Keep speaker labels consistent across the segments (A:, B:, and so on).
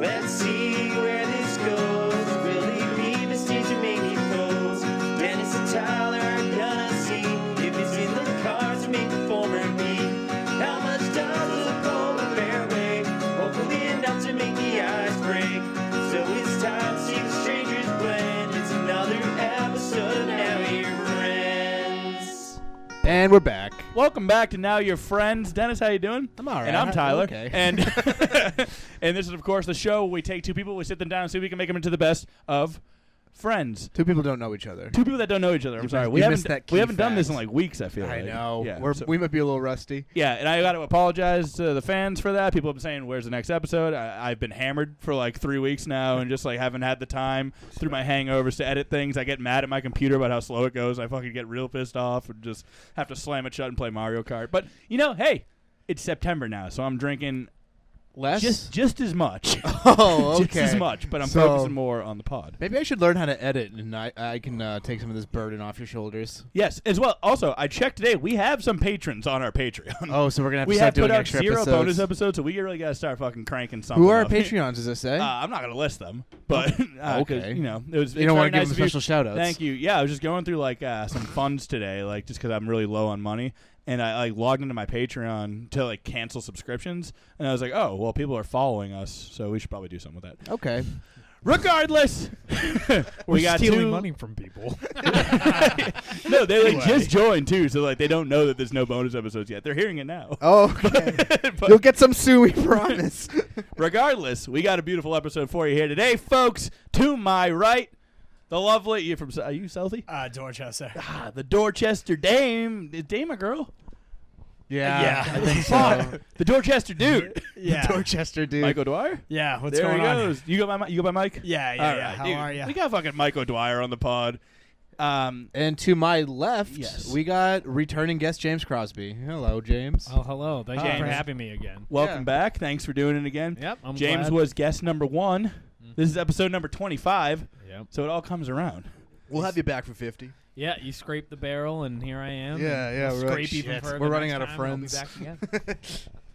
A: Let's see where this goes. Will he be the stage to make it pose? Dennis and Tyler are gonna see if it's in the cards to make the former beat. How much does the polar bear weigh? Hopefully enough to make the ice break. So it's time to see the strangers blend. It's another episode of Now Your Friends.
B: And we're back.
C: Welcome back to Now Your Friends. Dennis, how you doing?
B: I'm all right.
C: And I'm Tyler.
B: Okay.
C: And and this is, of course, the show where we take two people, we sit them down, and see if we can make them into the best of friends.
B: Two people don't know each other.
C: Two people that don't know each other. I'm sorry.
B: We haven't
C: done this in like weeks, I feel
B: I
C: like.
B: know.
C: Yeah,
B: We might be a little rusty.
C: Yeah, and I got to apologize to the fans for that. People have been saying, where's the next episode? I've been hammered for like 3 weeks now and just like haven't had the time through my hangovers to edit things. I get mad at my computer about how slow it goes. I fucking get real pissed off and just have to slam it shut and play Mario Kart. But, you know, hey, it's September now, so I'm drinking
B: Less?
C: just as much.
B: Oh, okay.
C: Just as much, but I'm
B: So-
C: focusing more on the pod.
B: Maybe I should learn how to edit, and I can take some of this burden off your shoulders.
C: Yes, as well. Also, I checked today. We have some patrons on our Patreon.
B: Oh, so we're going to have
C: We
B: to start
C: have
B: doing
C: put out
B: extra
C: 0
B: episodes.
C: bonus episodes, so we really got to start fucking cranking something.
B: Who are our
C: up.
B: Patreons, does it say?
C: I'm not going to list them, but
B: Okay.
C: you know, it was.
B: you don't
C: want to
B: give them special shout-outs.
C: Thank you. Yeah, I was just going through like some funds today, like just because I'm really low on money, and I like logged into my Patreon to like cancel subscriptions, and I was like, oh well, people are following us, so we should probably do something with that.
B: Okay.
C: Regardless, we got
D: stealing
C: two...
D: money from people.
C: No, they like
D: Anyway.
C: just joined too, so like they don't know that there's no bonus episodes yet. They're hearing it now.
B: Oh, okay.
C: But
B: You'll get some soon, we promise.
C: regardless, we got a beautiful episode for you here today, folks. To my right, the lovely. You from? Are you Southie?
D: Dorchester.
C: The Dorchester Dame. Is Dame a girl?
B: Yeah, I think
C: Fuck.
B: so.
C: The Dorchester dude.
D: Yeah.
B: Dorchester, dude.
C: Mike O'Dwyer?
D: Yeah, what's
C: there
D: going
C: he
D: on?
C: goes. You go by Mike?
D: Yeah,
C: All
D: yeah,
C: right,
D: yeah. How
C: dude,
D: are you?
C: We got fucking Mike O'Dwyer on the pod.
B: And to my left,
C: Yes.
B: we got returning guest James Crosby. Hello, James.
D: Oh, hello. Thank you for
C: James.
D: having me again.
C: Welcome
B: Yeah.
C: back. Thanks for doing it again.
D: Yep, I'm
C: James
D: glad.
C: was guest number 1. This is episode number 25,
D: Yep.
C: so it all comes around.
E: We'll have you back for 50.
D: Yeah, you scraped the barrel, and here I am.
E: Yeah,
D: and
E: yeah,
D: we'll
E: we're like,
D: scrape even
E: shit,
D: further
E: we're running
D: next
E: out of
D: time, and I'll be
E: friends.
D: back again.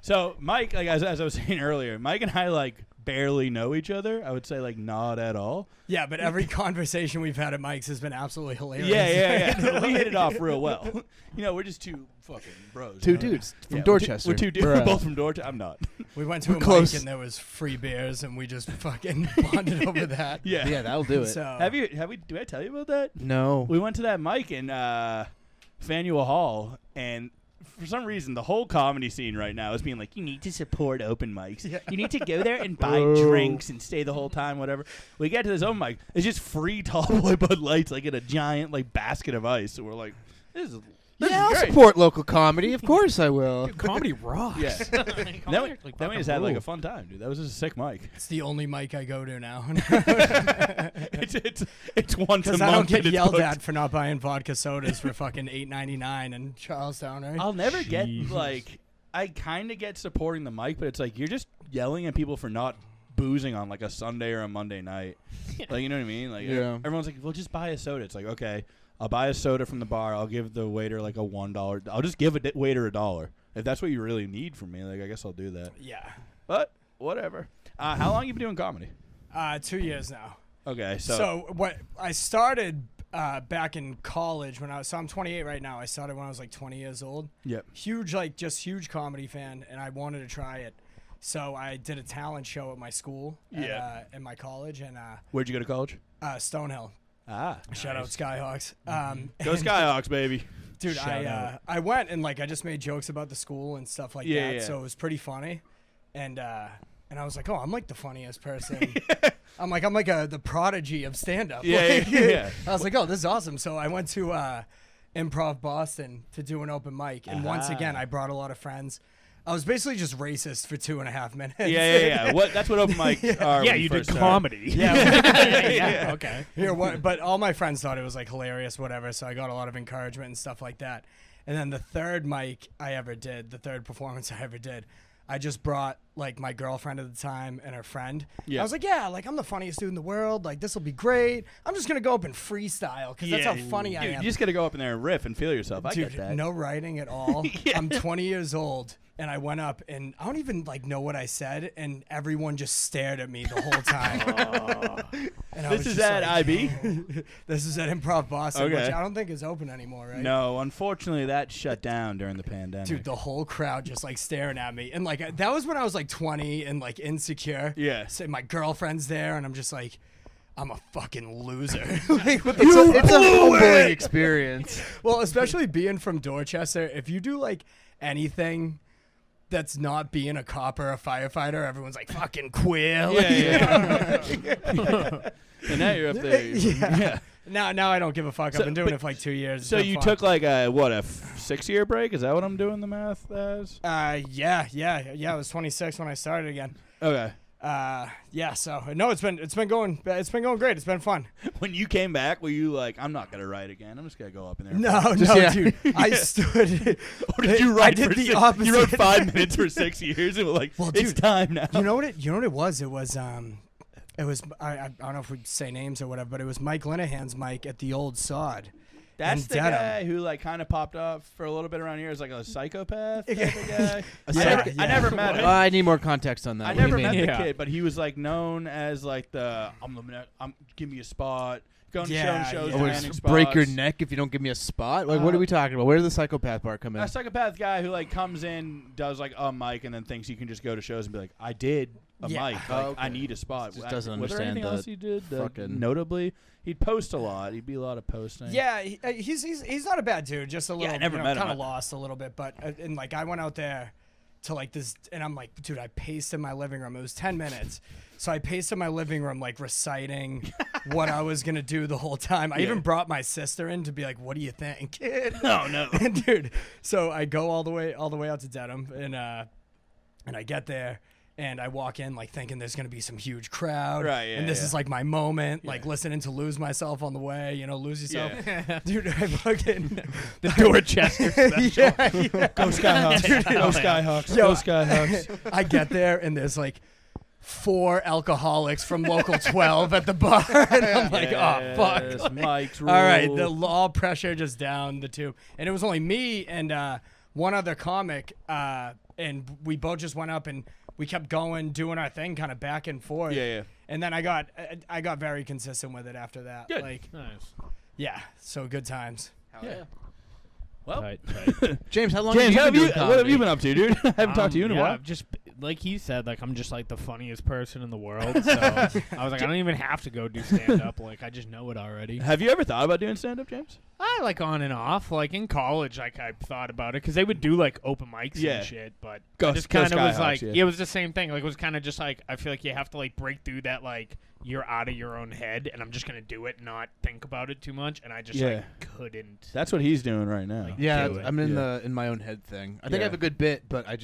C: So, Mike, like as I was saying earlier, Mike and I like barely know each other. I would say like not at all.
F: Yeah, but every conversation we've had at Mike's has been absolutely hilarious.
C: Yeah. We hit it off real well. You know, we're just two fucking bros.
B: Two
C: you know?
B: dudes from
C: Yeah,
B: Dorchester.
C: We're two dudes.
B: Bruh.
C: We're both from Dorchester. I'm not.
F: We went to a
B: Close.
F: Mike and there was free beers and we just fucking bonded over that.
C: Yeah.
B: Yeah, that'll do it.
F: So
C: Have we? Did I tell you about that?
B: No.
C: We went to that mic in Faneuil Hall, and for some reason, the whole comedy scene right now is being like, you need to support open mics. You need to go there and buy drinks and stay the whole time, whatever. We get to this open mic. It's just free Tall Boy Bud Lights, like in a giant like basket of ice. So we're like, this is
B: I'll
C: great.
B: support local comedy. Of course I will.
D: Comedy rocks.
C: Yeah.
D: Comedy
C: Then we,
D: is, like,
C: then we
D: fucking
C: just had like a
D: rule.
C: fun time, dude. That was just a sick mic.
F: it's the only mic I go to now.
C: It's once a
F: Because
C: month.
F: I don't get
C: and it's
F: yelled
C: booked.
F: at for not buying vodka sodas for fucking $8.99 in Charlestown, right?
C: I'll never get
D: Jesus.
C: like I kind of get supporting the mic, but it's like you're just yelling at people for not boozing on like a Sunday or a Monday night. Like you know what I mean? Like
B: Yeah.
C: everyone's like, "Well, just buy a soda." It's like, okay, I'll buy a soda from the bar. I'll give the waiter like a $1. I'll just give a waiter $1 if that's what you really need from me. Like I guess I'll do that.
F: Yeah.
C: But whatever. How long you been doing comedy?
F: 2 years now.
C: Okay,
F: So what I started back in college when I'm 28 right now. I started when I was like 20 years old.
C: Yep.
F: Huge comedy fan, and I wanted to try it. So I did a talent show at my school, at my college, and
C: Where'd you go to college?
F: Stonehill.
C: Ah,
F: Shout out Skyhawks.
C: go Skyhawks, baby.
F: Dude,
D: Shout out.
F: I went and like I just made jokes about the school and stuff like
C: Yeah,
F: that.
C: yeah.
F: So it was pretty funny, and I was like, oh, I'm like the funniest person. I'm like the prodigy of stand up.
C: Yeah.
F: I was like, oh, this is awesome. So I went to Improv Boston to do an open mic, and once again, I brought a lot of friends. I was basically just racist for 2.5 minutes.
C: Yeah. What? That's what open mics are.
D: Yeah,
C: when
D: you did
C: first start.
D: comedy.
F: Yeah.
D: Okay.
F: Here, but all my friends thought it was like hilarious, whatever. So I got a lot of encouragement and stuff like that. And then the third mic I ever did, the third performance I ever did, I just brought like my girlfriend at the time and her friend.
C: Yeah.
F: I was like, yeah, like I'm the funniest dude in the world. Like this will be great. I'm just gonna go up and freestyle because that's how funny I
C: Dude,
F: am.
C: you just gotta go up in there and riff and feel yourself. I
F: Dude,
C: get that.
F: no writing at all.
C: Yeah.
F: I'm 20 years old And I went up, and I don't even like know what I said, and everyone just stared at me the whole time. And I
C: This
F: was
C: is
F: just
C: at
F: like,
C: IB?
F: This is at Improv Boston, which
C: Okay.
F: I don't think is open anymore, right?
C: No, unfortunately, that shut down during the pandemic.
F: Dude, the whole crowd just like staring at me, and like that was when I was like 20 and like insecure.
C: Yeah.
F: So my girlfriend's there, and I'm just like, I'm a fucking loser. Like, what the
B: It's a humbling experience.
F: Well, especially being from Dorchester, if you do like anything that's not being a cop or a firefighter, everyone's like fucking queer.
C: Yeah. And now you're up there.
F: Yeah. Now I don't give a fuck.
C: So-
F: I've been doing
C: but-
F: it for like 2 years.
C: So
F: It's been
C: you
F: fun.
C: took like a 6-year break? Is that what I'm doing the math as?
F: Yeah. I was 26 when I started again.
C: Okay.
F: Yeah. So no, it's been going great. It's been fun.
C: When you came back, were you like, I'm not gonna write again. I'm just gonna go up in there.
F: No,
B: yeah.
F: dude. I stood.
C: Or did you write
F: I did
C: for
F: the
C: six,
F: opposite.
C: You wrote 5 minutes for 6 years and were like,
F: Well,
C: it's
F: dude,
C: time now.
F: You know what it was? It was I don't know if we'd say names or whatever, but it was Mike Linehan's mic at the old Sod.
C: That's
F: and
C: the
F: Dedham.
C: guy who like kind of popped up for a little bit around here as like a psychopath type of guy.
F: Yeah,
C: I never met him.
B: I need more context on that.
C: I
B: What do you
C: never
B: mean?
C: met the
D: Yeah.
C: kid, but he was like known as like I'm give me a spot, going to
F: Yeah,
C: shows,
F: yeah.
B: Oh,
C: demanding
B: it's
C: spots.
B: break your neck if you don't give me a spot. Like, what are we talking about? Where did the psychopath part come in?
C: A psychopath guy who like comes in, does like a mic, and then thinks he can just go to shows and be like, I did a
F: Yeah.
C: mic, like,
B: Oh, okay.
C: I need a spot.
B: Just doesn't
C: Was there
B: understand
C: anything
B: the
C: else he did?
B: fucking-
C: Notably, he'd post a lot. He'd be a lot of posting.
F: Yeah, he's not a bad dude. Just a little,
C: I never met him.
F: kind of lost a little bit, but and like I went out there to like this, and I'm like, dude, I paced in my living room. It was 10 minutes, so I paced in my living room like reciting what I was gonna do the whole time. I
C: Yeah.
F: even brought my sister in to be like, what do you think?
C: No, no.
F: And dude, so I go all the way out to Dedham, and I get there. And I walk in like thinking there's gonna be some huge crowd,
C: Right, yeah,
F: and this
C: yeah.
F: is like my moment, like
C: Yeah.
F: listening to Lose Myself on the way, lose yourself.
C: Yeah.
F: Dude, I fucking
D: The Dorchester special.
F: yeah.
C: Go Skyhawks. Go Skyhawks.
F: Yo,
C: Go Skyhawks.
F: I get there and there's like 4 alcoholics from local 12 at the bar, and I'm like, oh fuck.
C: Yes, Mike's rule.
F: All right, the all pressure just down the tube, and it was only me and one other comic, and we both just went up and we kept going, doing our thing, kind of back and forth.
C: Yeah.
F: And then I got very consistent with it after that.
C: Good.
F: Like,
D: Nice.
F: yeah, so good times.
C: Yeah. Well,
D: Tight.
B: James, how long
C: James,
B: have you been doing
C: what have
B: comedy?
C: you been up to, dude? I haven't talked to you in a
D: yeah,
C: while.
D: I've just like he said, like I'm just like the funniest person in the world. So I was like, I don't even have to go do stand up. Like I just know it already.
C: Have you ever thought about doing stand up, James?
D: I like on and off. Like in college, like I thought about it because they would do like open mics
C: Yeah.
D: and shit. But
C: Go-
D: I just
C: go
D: kind of was
C: Skyhawks,
D: like,
C: yeah.
D: it was the same thing. Like it was kind of just like I feel like you have to like break through that like you're out of your own head, and I'm just gonna do it, not think about it too much. And I just
C: Yeah.
D: like couldn't.
C: That's what he's doing right now.
D: Like,
B: Yeah,
D: do it.
B: I'm in
C: Yeah.
B: in my own head thing. I think I
C: Yeah.
B: have a good bit, but I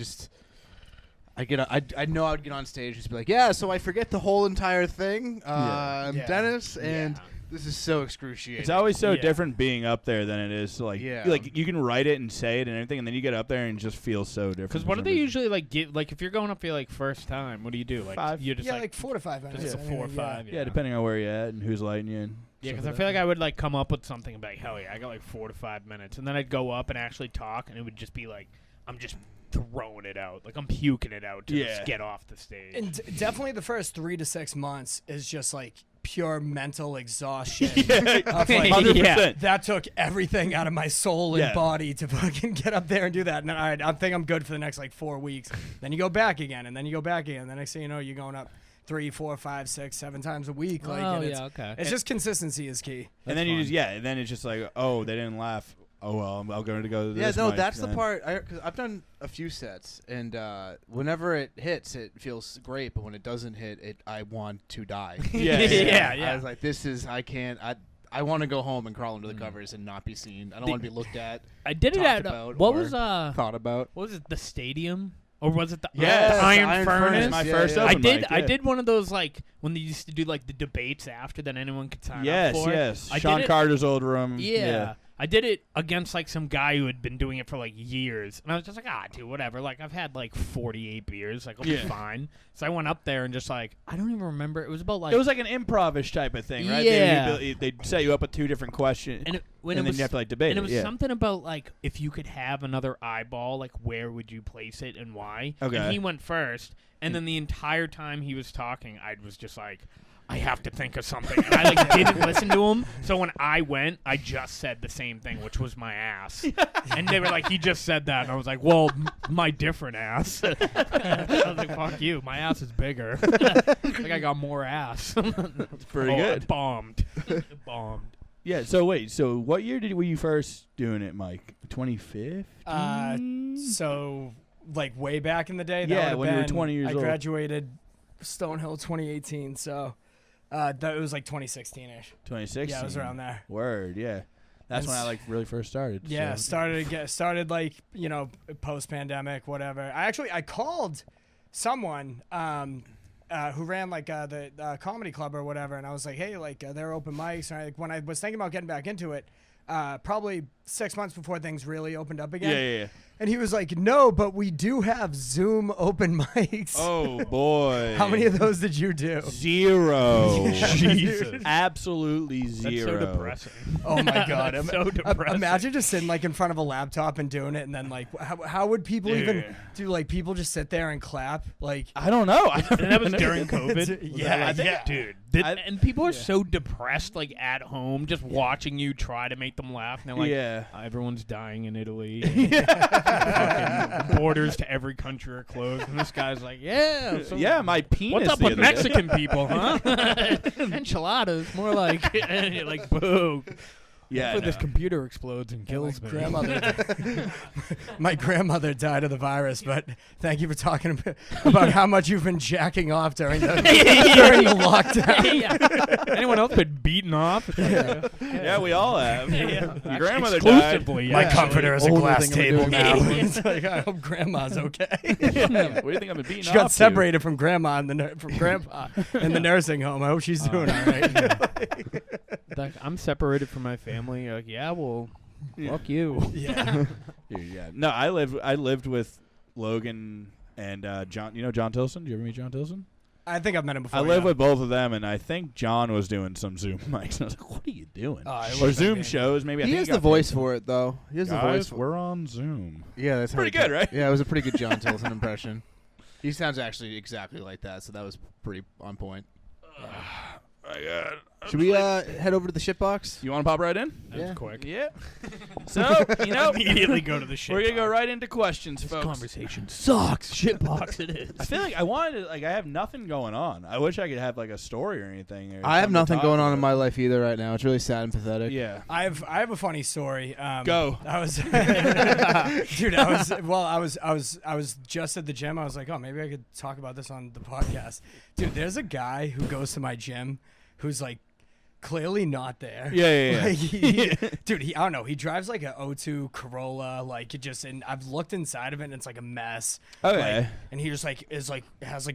B: know I'd get on stage and just be like, yeah, so I forget the whole entire thing. I'm
F: Yeah.
B: Dennis, and
D: Yeah.
B: this is so excruciating.
C: It's always so
D: Yeah.
C: different being up there than it is to, like,
B: Yeah.
C: like you can write it and say it and everything, and then you get up there and it just feels so different.
D: Because
C: for
D: what do
C: some
D: they
C: reason.
D: usually like give? Like if you're going up for your like first time, what do you do? Like
C: 5.
D: you just
F: Yeah, like 4 to 5 minutes.
D: just
F: I
D: a
F: mean,
D: 4 or 5.
C: Yeah, depending on where you're at and who's lighting you in.
D: Yeah,
C: Stuff
D: because I
C: like
D: feel
C: that.
D: like I would like come up with something and be like, hell yeah, I got like 4 to 5 minutes, and then I'd go up and actually talk, and it would just be like, I'm just throwing it out, like I'm puking it out to
C: Yeah.
D: just get off the stage.
F: And definitely the first 3 to 6 months is just like pure mental exhaustion.
C: Yeah,
F: Of, like,
C: 100%.
F: that took everything out of my soul and
C: Yeah.
F: body to fucking get up there and do that. And then, all right, I think I'm good for the next like 4 weeks. Then you go back again, and then you go back again. The next thing you know, you're going up 3, 4, 5, 6, 7 times a week. Like, and
D: okay.
F: it's just consistency is key.
C: And then you just and then it's just like, oh, they didn't laugh. Oh well, I'm going to go to
B: Yeah,
C: this
B: no,
C: mic
B: that's the
C: then.
B: part. Cause I've done a few sets, and whenever it hits, it feels great. But when it doesn't hit, I want to die.
C: Yeah,
D: yeah.
B: I was like, this is I can't. I want to go home and crawl under the covers and not be seen. I don't want to be looked at,
D: I did it
B: talked
D: at
B: about,
D: what
B: or
D: was
B: thought about.
D: what was it, the stadium, or was it the
B: Yes,
D: Iron Furnace?
C: My
B: Yeah,
C: first
B: yeah.
C: open
D: I did.
C: mic,
D: I
C: yeah.
D: did one of those like when they used to do like the debates after that anyone could sign
C: Yes,
D: up for.
C: yes.
D: I
C: Sean
D: did it-
C: Carter's old room.
D: Yeah. I did it against like some guy who had been doing it for like years, and I was just like, dude, whatever. Like I've had like 48 beers, like I'll be fine. So I went up there and just like I don't even remember. It was about like
C: it was like an improv-ish type of thing, right?
D: Yeah.
C: They'd set you up with 2 different questions,
D: and
C: then you have to like debate.
D: And it was
C: yeah.
D: something about like if you could have another eyeball, like where would you place it and why?
C: Okay.
D: And he went first, and then the entire time he was talking, I was just like, I have to think of something. And I like didn't listen to him. So when I went, I just said the same thing, which was my ass. And they were like, he just said that. And I was like, well, my different ass. I was like, fuck you. My ass is bigger. Like I got more ass.
C: It's pretty good.
D: I bombed. Bombed.
C: Yeah. So wait. So what year were you first doing it, Mike? 2015.
F: So like way back in the day.
C: Yeah,
F: that
C: when you were
F: been,
C: 20 years old.
F: I graduated Stonehill 2018. So that was like 2016ish.
C: 2016.
F: Yeah, it was around there.
C: Word. Yeah. That's when I like really first started.
F: Yeah,
C: so.
F: started like post pandemic, whatever. I called someone who ran like the comedy club or whatever, and I was like, hey, like they're open mics, and when I was thinking about getting back into it, probably 6 months before things really opened up again.
C: Yeah.
F: And he was like, no, but we do have Zoom open mics.
C: Oh boy.
F: How many of those did you do?
C: 0.
D: Jesus.
C: Absolutely 0.
D: That's so depressing.
F: Oh my god!
D: So depressing.
F: Imagine just sitting like in front of a laptop and doing it, and then like, how would people even do? Like, people just sit there and clap? Like,
C: I don't know.
D: And that was during COVID.
F: Yeah,
D: dude. And people are so depressed, like at home, just watching you try to make them laugh. And they're like, everyone's dying in Italy. Fucking borders to every country are closed, and this guy's like,
C: my penis.
D: What's up
C: the
D: with
C: other
D: Mexican
C: day.
D: people, huh? Enchiladas, more like, and you're like, boo.
C: Yeah,
D: Hopefully this computer explodes and kills me.
F: My grandmother died of the virus, but thank you for talking about how much you've been jacking off during the lockdown.
D: Anyone else been beaten off?
C: Yeah, we all have. Your grandmother
D: exclusively.
F: My
D: actually.
F: comforter is a
B: Only
F: glass
B: thing I'm
F: table
B: doing
F: now.
B: now.
F: It's like, I hope grandma's okay.
C: What do you think I've been beating
F: She
C: off
F: got
C: to?
F: separated from grandma from grandpa in the nursing home. I hope she's doing all right.
D: Like, I'm separated from my family. You're like, fuck you.
F: Yeah.
C: Dude, yeah. No, I lived with Logan and John. You know John Tilson? Did you ever meet John Tilson?
F: I think I've met him before.
C: I lived with both of them, and I think John was doing some Zoom mics. I was like, "What are you doing?" Or Zoom shows, maybe. I
B: He
C: think
B: has
C: got
B: the voice
C: paid
B: for it, though. He has the
C: Guys,
B: voice.
C: we're on Zoom.
B: Yeah, that's how
C: Pretty
B: he
C: good, right?
B: Yeah, it was a pretty good John Tilson impression. He sounds actually exactly like that, so that was pretty on point.
C: My God.
B: Should we head over to the shitbox?
C: You want to pop right in?
D: That was quick.
C: Yeah. So,
D: Immediately go to the shit.
C: we're gonna go right into questions, folks.
D: Conversation sucks. Shitbox it is.
C: I feel like I have nothing going on. I wish I could have like a story or anything. Or
B: I have
C: something to
B: nothing
C: talk
B: going on in
C: about.
B: my life either right now. It's really sad and pathetic.
C: Yeah.
F: I have a funny story.
C: Go.
F: I was, dude. I was just at the gym. I was like, oh, maybe I could talk about this on the podcast. Dude, there's a guy who goes to my gym who's like clearly not there.
C: Yeah.
F: Like, dude, I don't know. He drives like a 02 Corolla, and I've looked inside of it, and it's like a mess.
C: Okay.
F: Like, and he just has like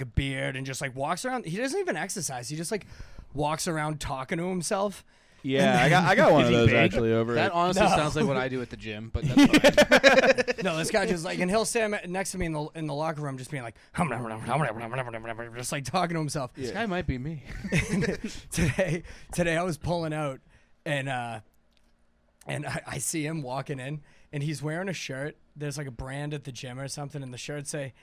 F: a beard and just like walks around. He doesn't even exercise. He just like walks around talking to himself.
C: Yeah, I got one of
D: he
C: those
D: big?
C: actually over.
B: That
C: at-
B: honestly
F: No.
B: sounds like what I do at the gym, but that's fine.
F: No, this guy just like, and he'll stand next to me in the locker room, just being like, just like talking to himself.
B: This guy might be me.
F: Today I was pulling out, and I see him walking in, and he's wearing a shirt. There's like a brand at the gym or something, and the shirt say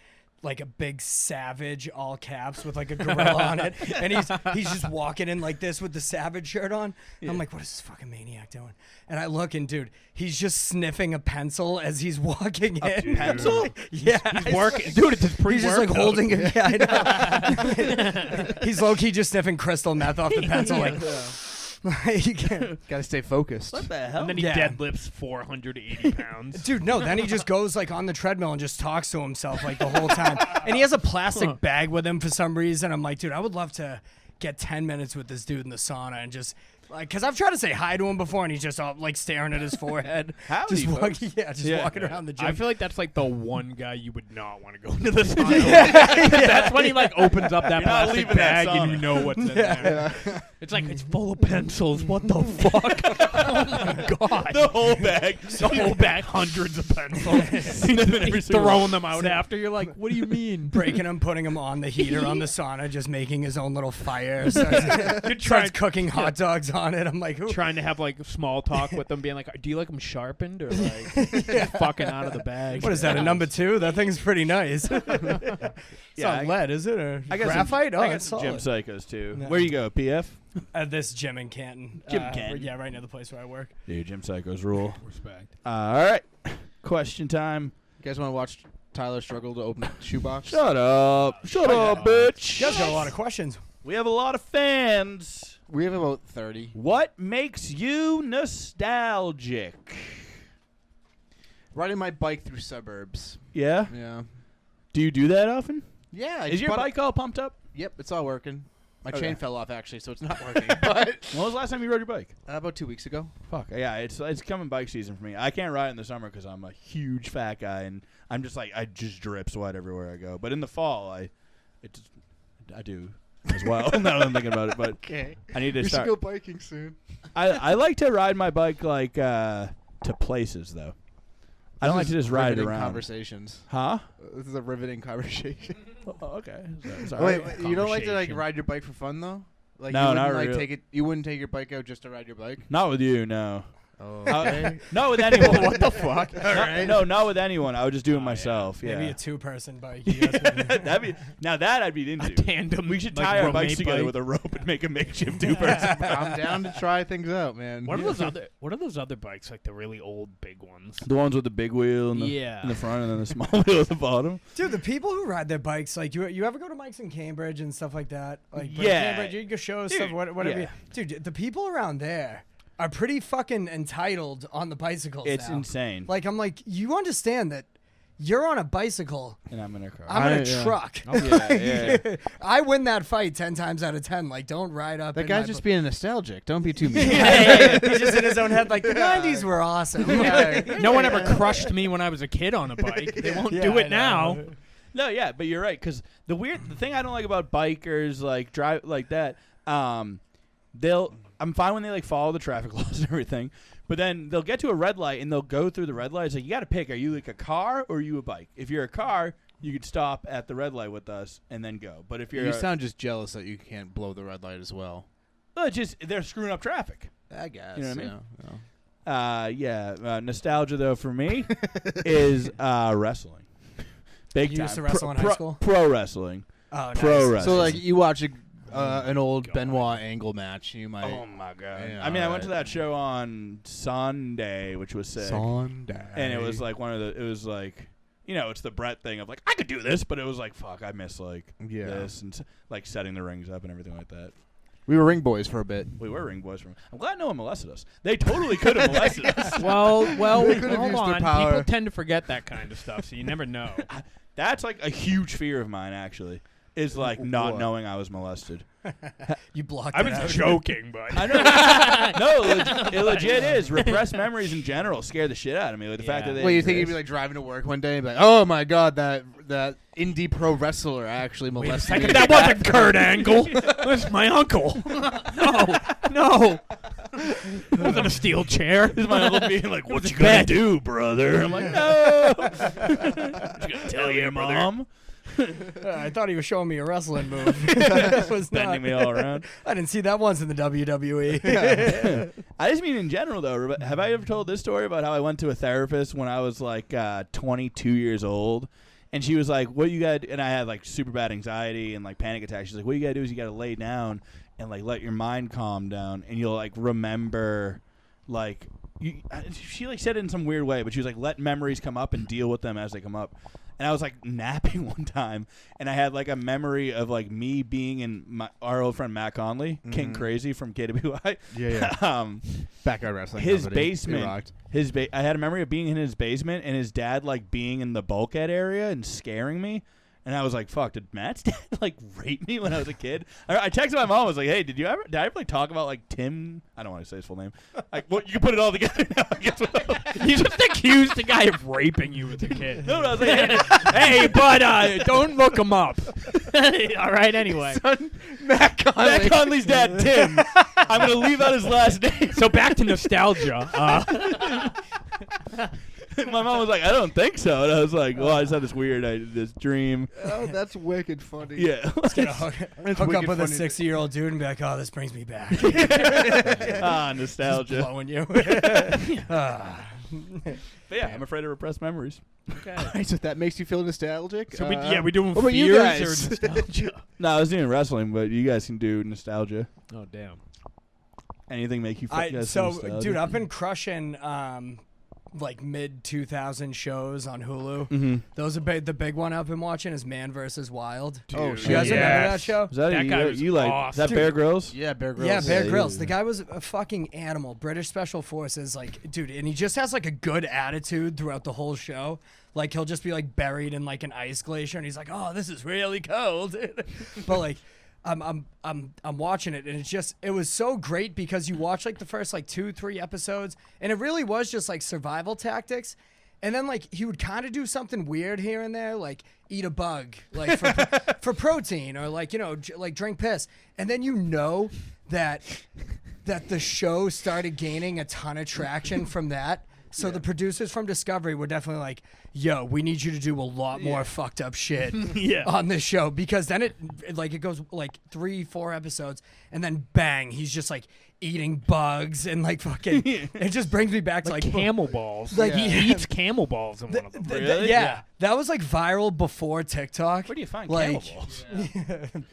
F: like a big Savage, all caps, with like a gorilla on it, and he's just walking in like this with the Savage shirt on. And I'm like, what is this fucking maniac doing? And I look, and dude, he's just sniffing a pencil as he's walking in.
C: pencil?
F: Yeah,
D: He's working. Dude, it's his pre-workout.
F: he's just like holding it. Yeah, I know. He's low key just sniffing crystal meth off the pencil, like.
B: Gotta stay focused.
C: What the hell?
D: And then he
F: Yeah.
D: deadlifts 480 pounds.
F: Dude, no, then he just goes like on the treadmill and just talks to himself like the whole time. And he has a plastic bag with him for some reason. I'm like, dude, I would love to get 10 minutes with this dude in the sauna and just Like, cause I've tried to say hi to him before, and he's just all, like staring at his forehead.
C: Howdy,
F: just
C: folks.
F: walking, walking around the gym.
D: I feel like that's like the one guy you would not want to go into the sauna. That's when he like opens up that
C: You're not
D: plastic
C: leaving that
D: bag and
C: sauna.
D: you know what's in there. It's like it's full of pencils. What the fuck? Oh my god!
C: The whole bag.
D: The whole bag, hundreds of pencils. He's throwing them out after. You're like, what do you mean?
F: Breaking him, putting him on the heater on the sauna, just making his own little fire. Starts
D: You're trying,
F: cooking hot dogs on it. I'm like, ooh.
D: trying to have like small talk with them, being like, do you like them sharpened or like fucking out of the bag?
F: What is that, a number 2? That thing's pretty nice. It's
C: Yeah,
F: not lead, is it? Or
C: I got
F: graphite?
C: Some,
F: Oh,
C: I got
F: that's
C: some
F: solid.
C: gym psychos too.
F: No.
C: Where you go, PF?
F: At this gym in Canton.
C: Canton.
F: Yeah, right near the place where I work.
C: Dude, gym psychos rule.
D: Respect.
C: All right, question time.
B: You guys want to watch Tyler struggle to open a shoebox?
C: Shut up, bitch.
F: You guys got a lot of questions.
C: We have a lot of fans.
B: We have about 30.
C: What makes you nostalgic?
B: Riding my bike through suburbs.
C: Yeah.
B: Yeah.
C: Do you do that often?
B: Yeah. I
C: Is your
B: bought
C: bike all pumped up?
B: Yep, it's all working. My
C: Okay.
B: chain fell off actually, so it's not working. But
C: When was the last time you rode your bike?
B: about 2 weeks ago.
C: Fuck yeah, it's coming bike season for me. I can't ride in the summer because I'm a huge fat guy and I'm just like I just drip sweat everywhere I go. But in the fall, I do as well. Now that I'm thinking about it, but
B: Okay.
C: I need to
B: We
C: start.
B: should go biking soon.
C: I like to ride my bike like to places though. I don't like to just ride it around.
B: Conversations.
C: Huh?
B: This is a riveting conversation.
C: Oh, okay. Sorry.
B: Wait, you don't like to like
D: Conversation.
B: ride your bike for fun though? Like
C: No,
B: you
C: not
B: wouldn't, like
C: really.
B: take it. You wouldn't take your bike out just to ride your bike.
C: Not with you, no.
B: Oh,
C: Not with anyone.
B: what the fuck? All right.
C: No, not with anyone. I would just do it myself. Yeah.
F: Maybe a 2-person bike. You guys would-
C: That'd be now I'd be into.
D: A tandem.
C: We should
D: like,
C: tie our
D: roommate
C: bikes together
D: bike.
C: with a rope and make a makeshift 2-person.
B: I'm down to try things out, man.
D: What are those other bikes, like the really old big ones?
C: The ones with the big wheel in the,
D: Yeah.
C: in the front and then the small wheel at the bottom.
F: Dude, the people who ride their bikes, like, you ever go to Mike's in Cambridge and stuff like that? Like,
C: Yeah.
F: Cambridge, you go shows,
C: Dude,
F: stuff, whatever.
C: yeah.
F: Dude, the people around there are pretty fucking entitled on the bicycles
C: It's
F: now.
C: insane.
F: Like, I'm like, you understand that you're on a bicycle.
C: And I'm in a car.
F: I'm in a
B: yeah.
F: truck.
C: yeah.
F: I win that fight 10 times out of 10. Like, don't ride up.
B: That
F: in
B: guy's
F: my
B: just
F: bu-
B: being nostalgic. Don't be too mean.
F: He's just in his own head, like, the 90s were awesome.
D: No one ever crushed me when I was a kid on a bike. They won't
F: Yeah,
D: do
F: I
D: it now.
F: know.
C: No, yeah, but you're right. Because the thing I don't like about bikers, like, drive like that, I'm fine when they, like, follow the traffic laws and everything. But then they'll get to a red light and they'll go through the red light. It's like, you got to pick. Are you like a car or are you a bike? If you're a car, you could stop at the red light with us and then go. But if you're
B: You sound just jealous that you can't blow the red light as well.
C: well, it's just they're screwing up traffic.
B: I guess.
C: You know what I mean?
B: Yeah.
C: Nostalgia though for me is wrestling. Big
F: You
C: time.
F: used to wrestle in high school?
C: Pro wrestling.
F: Oh,
C: Pro
F: nice.
C: wrestling.
B: So like you watch an old Benoit Angle match, you might.
C: Oh my god!
B: Yeah,
C: I mean, I went
B: alright.
C: to that show on Sunday, which was sick,
B: Sunday.
C: and it was like it was like, it's the Brett thing of like I could do this, but it was like fuck, I miss like
B: Yeah.
C: this and like setting the rings up and everything like that.
B: We were ring boys for a bit.
C: We were ring boys from. I'm glad no one molested us. They totally could have molested us.
D: Well,
B: They could've
D: hold
B: used their
D: on.
B: power.
D: People tend to forget that kind of stuff, so you never know.
C: That's like a huge fear of mine, actually, is like not
B: What?
C: knowing I was molested.
F: You blocked
D: I
F: it
D: was
F: out.
D: joking, but
C: I know. No, it legit is. Repressed memories in general scare the shit out of me. Like the fact
D: Yeah.
C: that they
B: Well, you think you'd
C: exist.
B: be like driving to work one day and be like, "Oh my god, that indie pro wrestler actually
D: wait a
B: molested
D: second.
B: me."
D: That wasn't Kurt Angle. That was my uncle. No. It wasn't a steel chair.
C: This is my uncle being like, "What
D: was
C: you gonna
D: bad.
C: do, brother?" I'm like, "No." You gonna tell your mom?
F: I thought he was showing me a wrestling move. That was
C: Bending me
F: not.
C: all around.
F: I didn't see that once in the WWE.
C: I just mean in general, though. Have I ever told this story about how I went to a therapist when I was like 22 years old? And she was like, "What you got?" And I had like super bad anxiety and like panic attacks. She's like, "What you got to do is you got to lay down and like let your mind calm down, and you'll like remember like." She like said it in some weird way, but she was like, "Let memories come up and deal with them as they come up." And I was like napping one time, and I had like a memory of like me being in our old friend Matt Conley, King Crazy from KWI.
B: Yeah. Backyard wrestling.
C: His
B: company. He
C: basement.
B: rocked.
C: I had a memory of being in his basement and his dad like being in the bulkhead area and scaring me. And I was like, fuck, did Matt's dad like rape me when I was a kid? I texted my mom. I was like, hey, did I ever like talk about like Tim? I don't want to say his full name. Like, well, you can put it all together now. I guess.
D: You just accused the guy of raping you as a kid.
C: No, I was like,
D: Hey, but don't look him up. All right, anyway.
B: Son, Matt Conley.
C: Matt Conley's dad, Tim. I'm going to leave out his last name.
D: So back to nostalgia.
C: My mom was like, I don't think so. And I was like, well, I just had this dream.
B: Oh, that's wicked funny.
C: Yeah.
F: Just gonna hook up
B: wicked
F: with a
B: funny.
F: 60-year-old dude and be like, oh, this brings me back.
C: Nostalgia.
F: Blowing you. Ah.
C: But yeah, I'm afraid of repressed memories.
D: Okay.
B: Alright, so that makes you feel nostalgic.
D: So we're doing
B: what about you
D: fears
B: guys?
D: or nostalgia.
C: No, I was doing wrestling, but you guys can do nostalgia.
D: Oh damn.
C: Anything make you feel nostalgic?
F: Dude, I've been crushing like mid 2000 shows on Hulu.
C: Mm-hmm.
F: Those are the big one I've been watching is Man vs. Wild.
B: Oh,
F: You guys remember that show?
C: Is that,
D: That guy was
C: you like?
D: awesome.
C: Is that
F: Dude.
C: Bear Grylls?
B: Yeah, Bear Grylls.
F: Yeah, Bear
C: Yeah,
F: Grylls.
C: yeah.
F: The guy was a fucking animal. British Special Forces, like, dude, and he just has like a good attitude throughout the whole show. Like, he'll just be like buried in like an ice glacier, and he's like, "Oh, this is really cold." But like, I'm watching it, and it was so great because you watch like the first like 2-3 episodes, and it really was just like survival tactics. And then like he would kind of do something weird here and there, like eat a bug, like for protein, or like like drink piss. And then that the show started gaining a ton of traction from that. So the producers from Discovery were definitely like, "Yo, we need you to do a lot more fucked up shit on this show," because then it goes like 3-4 episodes, and then bang, he's just like eating bugs and like fucking. It just brings me back to like
D: camel balls.
F: Like,
D: he eats camel balls in one of them.
C: Really?
F: Yeah, that was like viral before TikTok.
C: Where do you find
F: Like-
C: camel balls?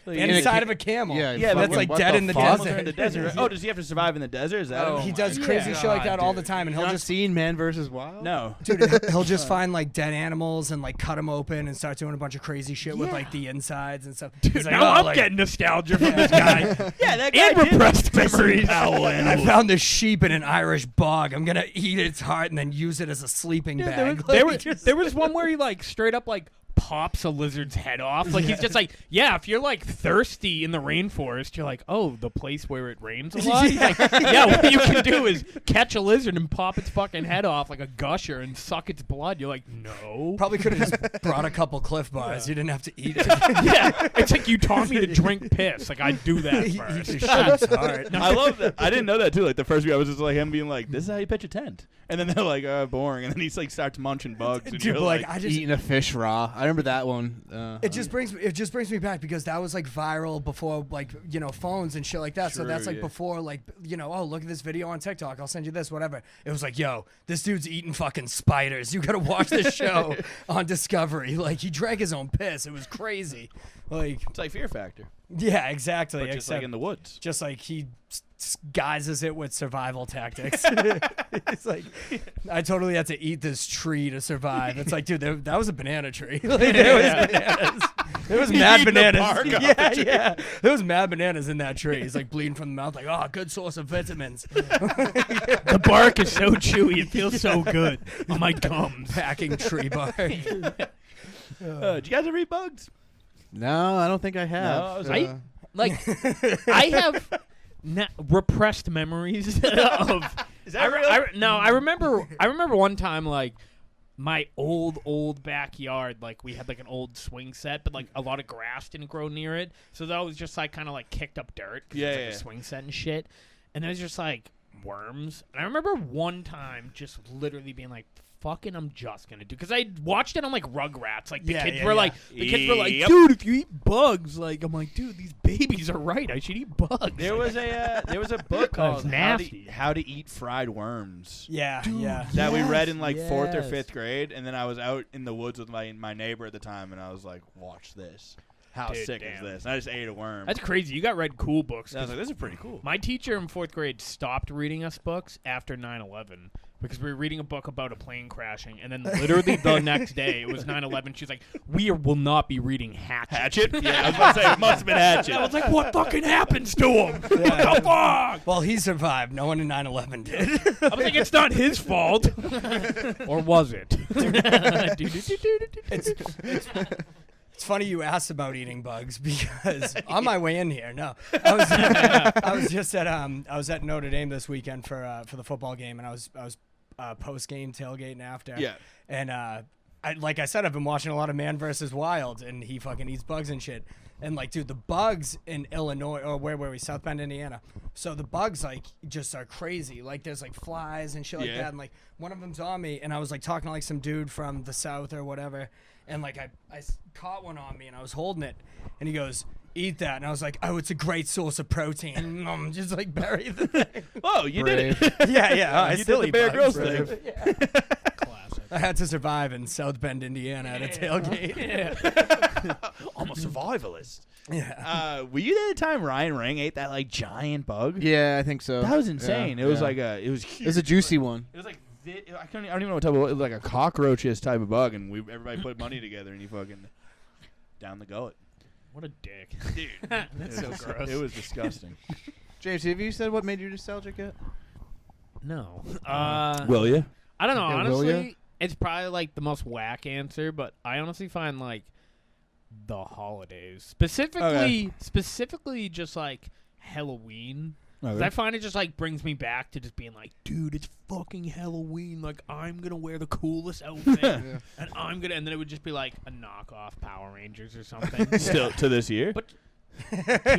F: Inside of a camel.
B: Yeah,
F: Yeah, that's like
B: what
F: dead
B: the
F: in the
B: fuck?
C: Camels are in the desert. Oh, does he have to survive in the desert? Is that?
B: Oh,
F: He does
B: my
F: crazy shit like that all the
B: dude.
F: time, and
B: You
F: he'll
B: not
F: just
B: seen Man vs. Wild?
C: No.
F: dude, he'll just find like dead animals and like cut them open and start doing a bunch of crazy shit with like the insides and stuff. He's like,
D: Now
F: "Oh,
D: I'm
F: like,
D: getting nostalgia from this guy.
C: Yeah, that
D: And
C: did
D: repressed
C: take some
D: memories.
C: foul
F: I
C: animals.
F: found this sheep in an Irish bog. I'm gonna eat its heart and then use it as a sleeping bag.
D: There was one where he like straight up like pops a lizard's head off. Like he's just like, yeah, if you're like thirsty in the rainforest, you're like, oh, the place where it rains a lot. He's like, yeah, what you can do is catch a lizard and pop its fucking head off like a gusher and suck its blood. You're like, no.
F: Probably could have just brought a couple Cliff Bars. You didn't have to eat it.
D: Yeah, it's like you taught me to drink piss. Like I'd do that
F: Eat
D: first.
F: the sheep's heart.
C: I love that. I didn't know that too. Like the first week, I was just like him being like, "This is how you pitch a tent," and then they're like, "Boring," and then he's like starts munching bugs. And
F: Dude,
C: you're
F: like,
C: like,
F: I just
B: Eating a fish raw. I remember that one.
F: it just brings me back because that was like viral before like phones and shit like that. So
C: True,
F: that's like
C: yeah.
F: before like oh, look at this video on TikTok, I'll send you this, whatever. It was like, yo, this dude's eating fucking spiders. You gotta watch this show on Discovery. Like he drank his own piss. It was crazy. Like
C: it's like Fear Factor,
F: yeah, exactly.
C: but just
F: Except
C: like in the woods.
F: just like he guises it with survival tactics. It's like I totally had to eat this tree to survive. It's like, dude, that was a banana tree. Like, there was bananas. There was mad
C: eating the
F: bananas.
C: bark off
F: Yeah,
C: the tree.
F: yeah. There was mad bananas in that tree. He's like bleeding from the mouth. Like, oh, good source of vitamins.
D: The bark is so chewy. It feels so good on my gums.
F: Packing tree bark.
C: Did you guys ever eat bugs?
B: No, I don't think I have.
C: No, I was
D: I- Like, I have repressed memories of.
C: Is that real?
D: I remember one time like my old backyard. Like we had like an old swing set, but like a lot of grass didn't grow near it, so that was just like kind of like kicked up dirt. 'Cause
C: Yeah,
D: it's like
C: yeah.
D: a swing set and shit. And there's just like worms. And I remember one time just literally being like, fucking I'm just gonna do, because I watched it on like Rugrats. Like the kids were like,
C: Yep.
D: dude, if you eat bugs, like I'm like, dude, these babies are right. I should eat bugs.
C: There was a book
D: That was
C: called
D: nasty.
C: How to Eat Fried Worms
F: Yeah, yeah.
C: that we read in like
D: yes.
C: 4th or 5th grade, and then I was out in the woods with my neighbor at the time, and I was like, watch this. How
D: Dude,
C: sick is
D: damn.
C: this? And I just ate a worm.
D: That's crazy. You got read cool books.
C: And I was like, this is pretty cool.
D: My teacher in 4th grade stopped reading us books after 9/11 because we were reading a book about a plane crashing, and then literally the next day it was 9/11. She's like, "We will not be reading Hatchet."
C: Hatchet? Yeah, I was about to say, it must have been Hatchet.
D: I was like, "What fucking happens to him? What the fuck?"
F: Well, he survived. No one in 9/11 did.
D: I was like, "It's not his fault," or was it?
F: It's funny you asked about eating bugs because on my way in here, I was just at I was at Notre Dame this weekend for the football game, and I was post game tailgating after.
C: Yeah.
F: And like I said, I've been watching a lot of Man vs. Wild, and he fucking eats bugs and shit. And like, dude, the bugs in Illinois, or where were we? South Bend, Indiana. So the bugs like just are crazy. Like there's like flies and shit like that. And like one of them's on me, and I was like talking to like some dude from the South or whatever. And like I caught one on me, and I was holding it, and he goes, "Eat that," and I was like, "Oh, it's a great source of protein." Just like bury the thing.
C: Oh, you did it.
F: Yeah. I
C: You
F: still
C: did
F: eat
C: the Bear
F: bugs.
C: Grylls thing.
D: Classic.
F: I had to survive in South Bend, Indiana, at a tailgate.
C: I'm a survivalist.
F: Yeah.
C: Were you there the time Ryan Ring ate that like giant bug?
B: Yeah, I think so.
C: That was insane.
B: Yeah,
C: It was
B: yeah.
C: like it was huge.
B: It was a juicy one.
C: It was like I don't even know what type of, it was like a cockroachiest type of bug, and everybody put money together, and he fucking down the gullet.
D: What a dick.
C: Dude,
D: That's so gross.
C: It was disgusting.
B: James, have you said what made you nostalgic yet?
D: No.
C: Will you?
D: I don't know.
B: Yeah, will ya?
D: Honestly, it's probably like the most whack answer, but I honestly find like the holidays, specifically just like Halloween. 'Cause I find it just like brings me back to just being like, dude, it's fucking Halloween. Like I'm gonna wear the coolest outfit, and and then it would just be like a knockoff Power Rangers or something.
C: Still to this year.
D: But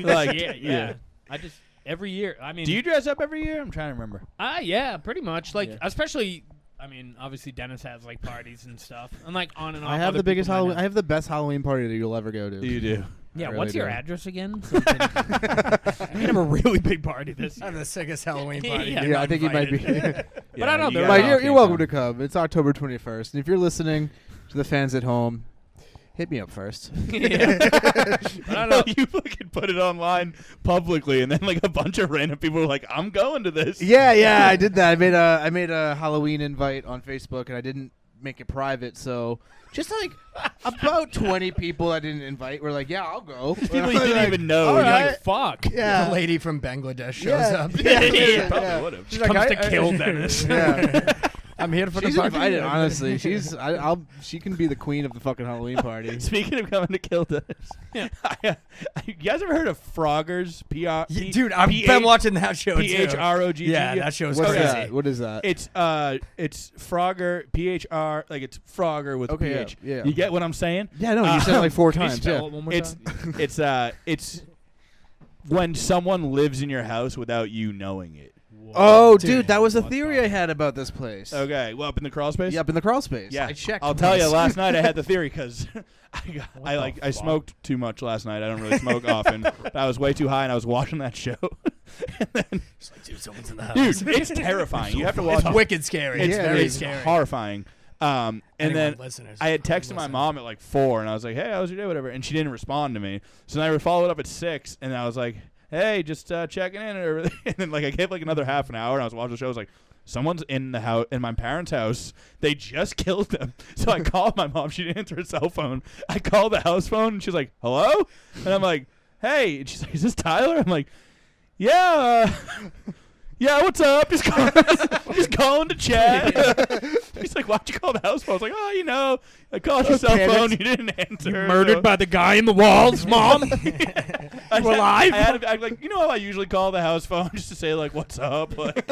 C: Like,
D: yeah. I just every year. I mean,
C: Do you dress up every year? I'm trying to remember.
D: Yeah, pretty much. Like,
C: Yeah.
D: especially, I mean, obviously Dennis has like parties and stuff, and like on and off.
B: I have
D: other
B: the biggest
D: people might
B: Halloween. I
D: have-
B: have the best Halloween party that you'll ever go to.
C: You do.
D: Yeah,
B: I really
D: what's your
B: do.
D: address again? So we can have a really big party this
F: I have
D: year.
F: the sickest Halloween party.
D: Yeah.
F: You're
B: Yeah,
F: not
B: I think you might be.
F: invited.
D: But I don't know,
C: you
D: Mike,
C: guys
B: You're
C: can't
B: welcome
C: come.
B: to come. It's October 21st, and if you're listening to the fans at home, hit me up first.
D: Yeah. But I don't know.
C: You fucking put it online publicly, and then like a bunch of random people were like, "I'm going to this."
B: Yeah, I did that. I made a Halloween invite on Facebook, and I didn't make it private, so just like about 20 people I didn't invite were like, "Yeah, I'll go."
C: People you didn't
B: Like,
C: even know.
B: all
C: You're
D: You're
B: right.
D: like, fuck.
B: Yeah.
F: The lady from Bangladesh shows
B: Yeah.
F: up.
B: Yeah.
C: probably would have.
B: She's
D: Comes
B: like,
D: to kill Dennis.
B: Yeah.
F: I'm here for
B: She's
F: the party.
B: invited, honestly. She can be the queen of the fucking Halloween party.
C: Speaking of coming to kill Dennis, you guys ever heard of Froggers?
F: Dude, I've been watching that show too.
C: PHROGG.
F: Yeah, that show is
B: What's
F: crazy.
B: that? What is that?
C: It's Frogger, PHR, like it's Frogger with
B: Okay,
C: PH.
B: yeah.
C: You get what I'm saying?
B: Yeah, no, you said it like 4
D: Can you
B: times.
D: spell
B: Yeah.
D: it one more
C: It's
D: time?
C: it's when someone lives in your house without you knowing it.
B: Oh,
F: Dude,
B: dude, that was a
D: what
B: theory
D: the-
B: I had about this place.
C: Okay, well, up in the crawl space.
B: Yeah, up in the crawl space.
C: Yeah,
B: I checked.
C: I'll tell you.
B: once.
C: Last night I had the theory because
D: the
C: I
D: fuck?
C: smoked too much last night. I don't really smoke often. But I was way too high, and I was watching that show. And then,
F: Dude, someone's in the house.
C: dude, it's terrifying. You have to watch.
F: It's wicked scary.
C: It's
F: very
C: it's
F: scary.
C: horrifying. And then
F: listeners,
C: I had texted my
F: listen.
C: mom at like 4, and I was like, "Hey, how was your day?" Whatever, and she didn't respond to me. So then I followed up at 6, and I was like, "Hey, just checking in and everything." And then like I gave like another half an hour, and I was watching the show. I was like, "Someone's in the house, in my parents' house. They just killed them." So I called my mom. She didn't answer her cell phone. I called the house phone, and she's like, "Hello?" And I'm like, "Hey," and she's like, "Is this Tyler?" I'm like, "Yeah." Yeah, what's up? Just calling to chat. He's like, "Why'd you call the house phone?" I was like, "Oh, you know, I called your cell phone. You didn't answer."
D: You murdered by the guy in the walls, Mom?
C: I
D: We're live?
C: I had to, like, you know how I usually call the house phone just to say like, "What's up?" Like,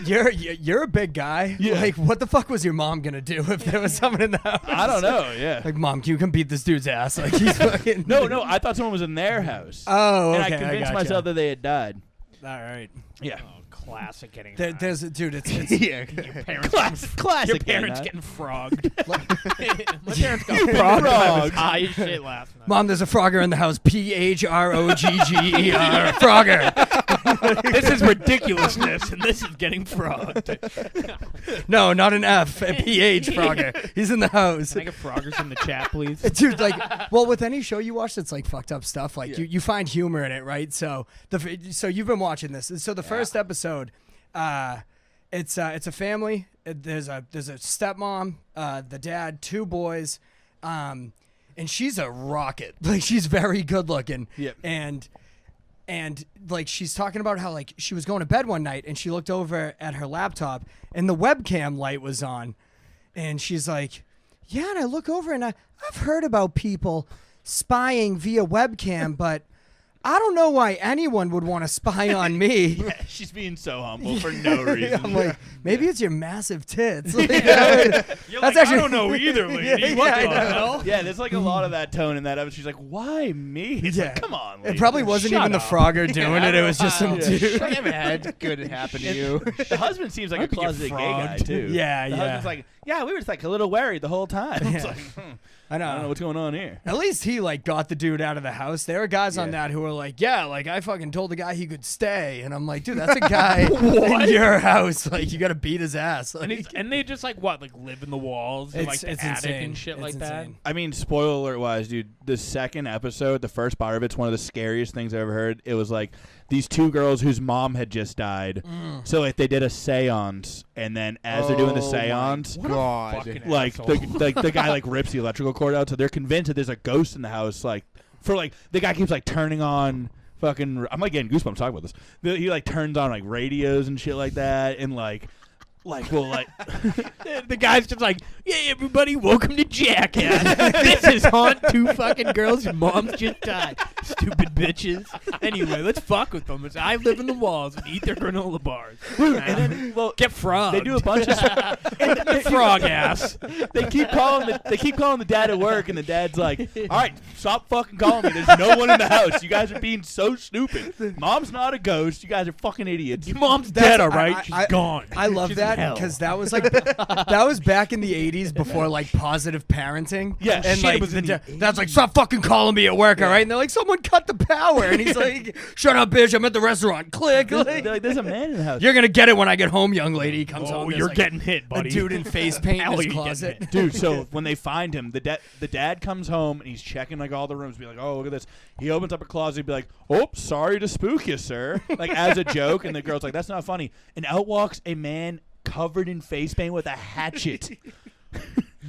F: You're a big guy.
C: Yeah.
F: Like, what the fuck was your mom gonna do if there was someone in the house?
C: I don't know. Yeah.
F: Like, Mom, can you come beat this dude's ass? Like, he's fucking.
C: No, I thought someone was in their house.
F: Oh,
C: And
F: okay.
C: I convinced
F: gotcha.
C: myself that they had died.
F: All right.
C: Yeah.
D: Oh, classic getting
F: There's a dude. It's
B: Yeah.
D: your parents
C: Classic.
D: your parents
C: night.
D: getting frogged. My parents got
C: You've been
D: frogged. I was
C: frogged.
D: high as shit last night.
F: Mom. There's a Frogger in the house. PHROGGER. Frogger.
D: This is ridiculousness, and this is getting frogged.
F: No, not an F. A PH Frogger. He's in the house.
D: Can I get froggers in the chat, please?
F: Dude, like, well, with any show you watch that's like fucked up stuff, like you find humor in it, right? So so you've been watching this. So the first episode, it's a family. There's a stepmom, the dad, 2 boys, and she's a rocket. Like, she's very good looking.
C: Yep.
F: And like, she's talking about how like she was going to bed one night and she looked over at her laptop and the webcam light was on, and she's like, "Yeah," and I look over and I've heard about people spying via webcam, but I don't know why anyone would want to spy on me.
C: Yeah, she's being so humble for no reason.
F: I'm like, maybe it's your massive tits. Like,
D: You're
F: that's
D: like,
F: actually
D: I don't know either, lady. What
F: I
D: the
F: know.
D: hell?
C: Yeah, there's like a lot of that tone in that episode. She's like, why me? It's
F: Yeah.
C: like, come on,
F: It
C: lady.
F: probably wasn't
D: Shut
F: even
D: up.
F: the Frogger doing it. It was just some dude.
B: Damn it, good happened to you.
C: The husband seems like a
D: Might be a
C: closeted gay guy,
D: fraud.
C: too.
F: Yeah,
C: The husband's like, yeah, we were just like a little worried the whole time. It's like,
F: I
C: I don't know
F: know.
C: what's going on here.
F: At least he like got the dude out of the house. There were guys on that who were like, yeah, like I fucking told the guy he could stay, and I'm like, dude, that's a guy in your house. Like you got to beat his ass. Like,
D: And they just like what, like live in the walls and like the attic
F: insane.
D: and shit
F: It's
D: like
F: insane.
C: I mean, spoiler alert wise, dude, the second episode, the first part of it's one of the scariest things I've ever heard. It was like these two girls whose mom had just died. So like they did a seance, and then as they're doing the
B: Oh my
C: seance,
B: God.
D: fucking
C: like
D: asshole.
C: the guy like rips the electrical cord out, so they're convinced that there's a ghost in the house. Like for like the guy keeps like turning on fucking. I'm like getting goosebumps talking about this. He like turns on like radios and shit like that, and like well like
D: the guy's just like, yeah, everybody, welcome to Jackass. This is Haunt Two fucking girls whose moms just died. Stupid bitches. Anyway, let's fuck with them. I live in the walls and eat their granola bars.
C: and then well
D: Get frogged.
C: they do a bunch of
D: frog ass.
C: they keep calling the dad at work, and the dad's like, all right, stop fucking calling me. There's no one in the house. You guys are being so stupid. Mom's not a ghost. You guys are fucking idiots.
D: Your mom's dead, all right?
F: I-
D: She's
F: I-
D: gone.
F: I love
D: She's in
F: that
D: hell.
F: because that was like that was back in the 80s before like positive parenting.
C: Yeah,
F: and
C: shit,
F: like
C: it was in the
F: that's like stop fucking calling me at work, all right? And they're like, someone cut the power, and he's like, shut up, bitch, I'm at the restaurant. Click.
C: They're
F: Like,
C: like, there's a man in the house.
F: you're gonna get it when I get home, young lady. He comes
D: Oh,
F: home. there's,
D: you're
F: like,
D: getting hit,
F: a
D: buddy.
F: dude in face paint
D: Hell,
F: in his
D: you're getting
F: closet.
D: hit.
C: Dude, so when they find him, the dad comes home and he's checking like all the rooms, be like, oh, look at this. He opens up a closet, be like, oh, sorry to spook you, sir, like as a joke, and the girl's like, that's not funny. And out walks a man covered in face paint with a hatchet.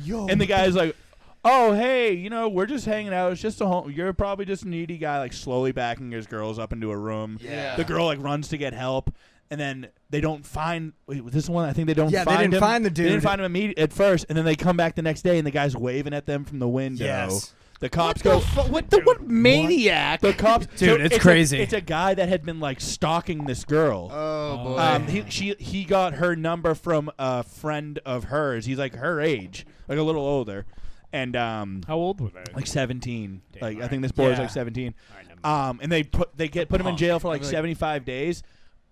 C: And the guy's like, oh, hey, we're just hanging out. It's just a home. You're probably just a needy guy, like slowly backing his girls up into a room.
B: Yeah.
C: The girl like runs to get help. And then they don't find this one. I think they don't.
F: Yeah, they
C: find
F: didn't
C: him.
F: find the
C: They didn't
F: dude.
C: find him at first, and then they come back the next day, and the guy's waving at them from the window.
F: Yes.
C: The cops go.
B: What maniac?
C: The cops,
F: Dude, it's crazy.
C: It's a guy that had been like stalking this girl.
B: Oh boy.
C: He got her number from a friend of hers. He's like her age, like a little older, and
D: How old were they?
C: like 17.
D: Damn,
C: Like I
D: alright.
C: think this boy's
F: Yeah.
C: like 17.
D: Alright, never mind.
C: And they put him in jail for like
B: Like-
C: 75 days.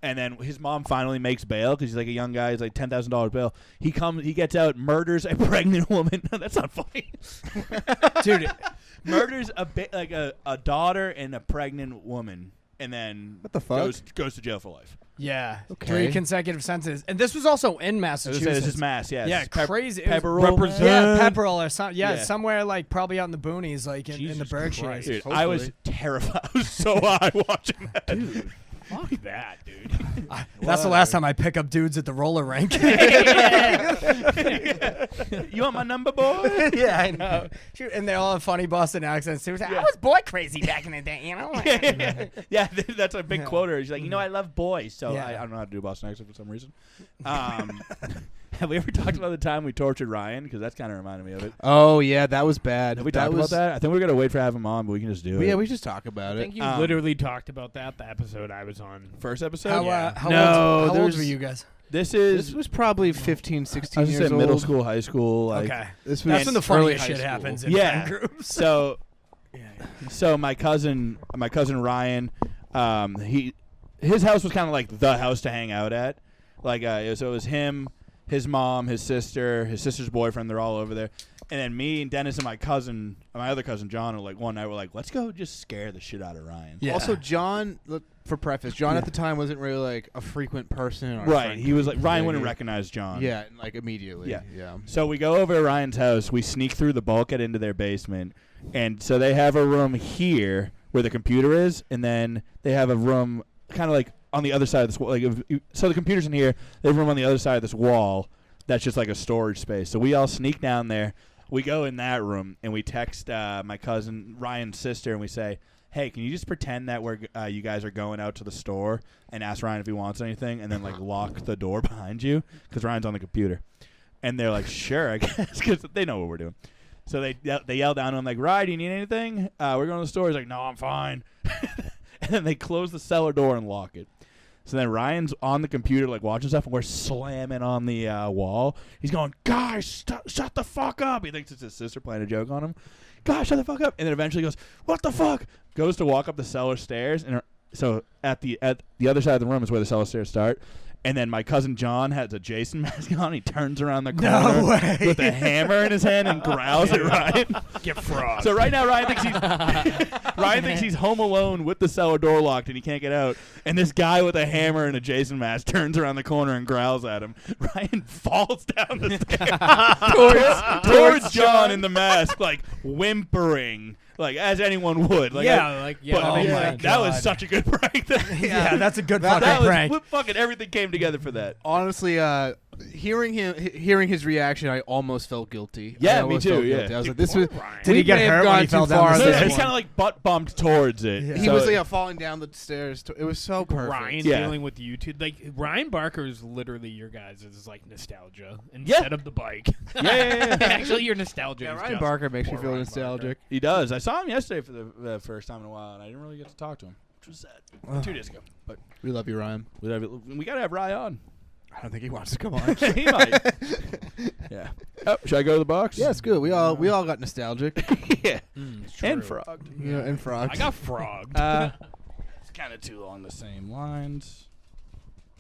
C: And then his mom finally makes bail because he's like a young guy. He's like $10,000 bail. He gets out, murders a pregnant woman. That's not funny,
F: Dude,
C: murders a daughter and a pregnant woman, and then
B: What the fuck?
C: goes to jail for life.
F: yeah,
B: Okay.
F: 3 consecutive sentences, and this was also in
C: This
F: Massachusetts.
C: is mass, yeah.
F: Yeah,
C: It's
F: crazy. It was-
C: Pepperell,
D: Represent-
F: Yeah, Pepperell or something. Yeah,
C: Yeah.
F: somewhere like probably out in the boonies, like in the
D: Jesus
F: Berkshires.
D: Christ.
C: Dude,
B: Hopefully.
C: I was terrified. I was so high watching that.
D: Dude, fuck that, dude.
F: That's the last time I pick up dudes at the roller rink.
C: You want my number, boy?
F: Yeah, I know. Shoot, and they all have funny Boston accents too. It's like, I was boy crazy back in the day, you know.
C: Yeah, that's a big
F: Yeah.
C: quote. She's like, I love boys, so
F: Yeah.
C: I don't know how to do a Boston accent for some reason. Have we ever talked about the time we tortured Ryan? Because that's kind of reminded me of it.
B: Oh yeah, that was bad.
C: Have we
B: that
C: talked
B: was,
C: about that? I think we're gonna wait for having him on, but we can just do it.
B: Yeah, we just talk about
D: I
B: it.
D: think you
C: Um,
D: literally talked about that the episode I was on.
C: First episode.
F: How,
D: Yeah.
F: how,
B: No,
F: old, how old
B: there's-
F: were you guys?
C: This
B: This
C: is.
B: was probably 15,
C: I
B: 16
C: was
B: years
C: gonna say
B: old.
C: middle school, high school. Like,
F: Okay,
B: This was
F: that's when the
B: early
F: funniest
B: high
F: shit
B: school.
F: happens in
C: Yeah.
F: friend groups.
C: So, so my cousin Ryan, his house was kind of like the house to hang out at. Like, so it was him, his mom, his sister's boyfriend. They're all over there. And then me and Dennis and my other cousin John, are like one night we're like, let's go just scare the shit out of Ryan.
F: Yeah.
B: Also, John, look, for preface, John at the time wasn't really like a frequent person. In our
C: Right.
B: friend
C: He was like
B: group.
C: Ryan
B: Yeah,
C: wouldn't
B: he-
C: recognize John.
B: Yeah, like immediately.
C: Yeah.
B: Yeah.
C: So we go over to Ryan's house. We sneak through the bulkhead into their basement, and so they have a room here where the computer is, and then they have a room kind of like on the other side of this wall. So the computer's in here. They have a room on the other side of this wall that's just like a storage space. So we all sneak down there. We go in that room and we text my cousin Ryan's sister, and we say, "Hey, can you just pretend that you guys are going out to the store and ask Ryan if he wants anything, and then like lock the door behind you because Ryan's on the computer." And they're like, "Sure, I guess," because they know what we're doing. So they yell down to him like, Ryan, do you need anything? We're going to the store. He's like, no, I'm fine. And then they close the cellar door and lock it. So then Ryan's on the computer like watching stuff, and we're slamming on the wall. He's going, guys, shut the fuck up. He thinks it's his sister playing a joke on him. Guys, shut the fuck up. And then eventually goes, what the fuck? Goes to walk up the cellar stairs. And so at the other side of the room is where the cellar stairs start. And then my cousin John has a Jason mask on. He turns around the corner with a hammer in his hand and growls at Ryan.
D: Get frogged.
C: So right now Ryan thinks he's home alone with the cellar door locked and he can't get out. And this guy with a hammer and a Jason mask turns around the corner and growls at him. Ryan falls down the stairs towards John in the mask, like whimpering. Like, as anyone would. Like,
D: yeah.
C: But,
F: Oh my
C: that was
F: God.
C: such a good prank.
F: Yeah, that's a good
C: that
F: fucking
C: was
F: prank.
C: fucking everything came together for that.
B: Honestly, hearing his reaction, I almost felt guilty.
C: Yeah,
B: I
C: me
B: almost
C: too,
B: felt
C: yeah.
B: guilty. I was like, this was.
D: Ryan.
F: Did he
B: we
F: get
B: may have
F: hurt when
B: gone
F: he fell
B: too
F: down
B: far
F: the
B: on
C: So
B: this
F: stairs?
C: he's
B: one.
C: kind of like butt bumped towards it.
F: Yeah.
B: He
C: So
B: was falling down the stairs. It was so perfect.
D: Ryan
C: Yeah.
D: dealing with YouTube. Like, Ryan Barker is literally your guys' like nostalgia instead of the bike.
C: yeah.
D: Actually, your nostalgia.
B: Yeah,
D: is
B: Ryan
D: just
B: Barker makes me
D: poor
B: feel
D: Ryan
B: nostalgic.
C: He does. I saw him yesterday for the first time in a while, and I didn't really get to talk to him, which was sad. 2 days ago. But
B: We love you, Ryan.
C: we got to have Ryan on.
B: I don't think he wants to come on.
C: He might. Yeah. Oh, should I go to the box?
B: Yeah, it's good. We all got nostalgic.
C: Yeah.
D: It's
C: And
D: true.
C: frogged.
B: Yeah, and frogs.
D: I got frogged.
C: It's kind of too along the same lines.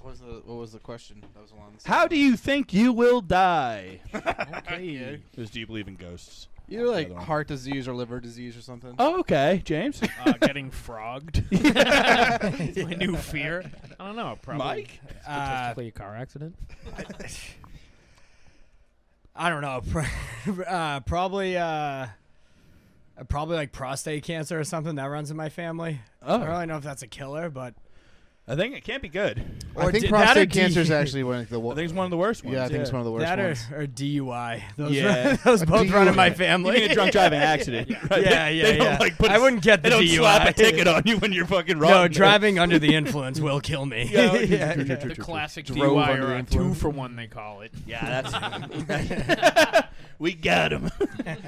B: What was the question? That was along the
C: How do you think you will die?
D: Okay.
C: Because do you believe in ghosts?
B: You're like
C: Other one.
B: heart disease or liver disease or something.
C: Oh, okay. James?
D: Getting frogged. It's my new fear. I don't know. Probably
C: Mike?
D: statistically a car accident.
F: I don't know. Probably like prostate cancer or something that runs in my family. I don't really know if that's a killer, but
C: I think it can't be good.
B: I think
F: did that or
B: prostate cancer is
F: D-
B: actually one of the.
C: I think it's one of the worst ones.
B: Yeah, I think it's one of the worst
F: that
B: ones.
F: or DUI. Those,
C: Yeah.
F: those both run in my
B: DUI.
F: family.
C: You mean a drunk driving accident. Right?
F: Yeah,
C: They don't,
F: yeah.
C: like, put
F: I wouldn't get
C: They
F: the
C: don't
F: DUI.
C: slap a ticket on you when you're fucking wrong.
F: No, driving under the influence will kill me.
C: Yeah,
F: Yeah.
D: The classic
B: Drove
D: DUI
B: under
D: or
B: the
D: a
B: influence.
D: 2-for-1 they call it.
C: Yeah, that's. We got him.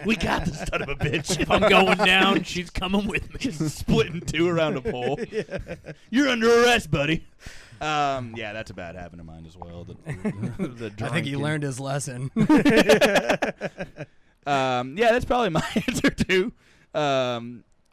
C: We got the son of a bitch.
D: If I'm going down, she's coming with me.
C: Split in two around a pole. You're under arrest, buddy. Yeah, that's a bad habit of mine as well. The
F: I think he
C: drinking.
F: learned his lesson.
C: Yeah, that's probably my answer too. I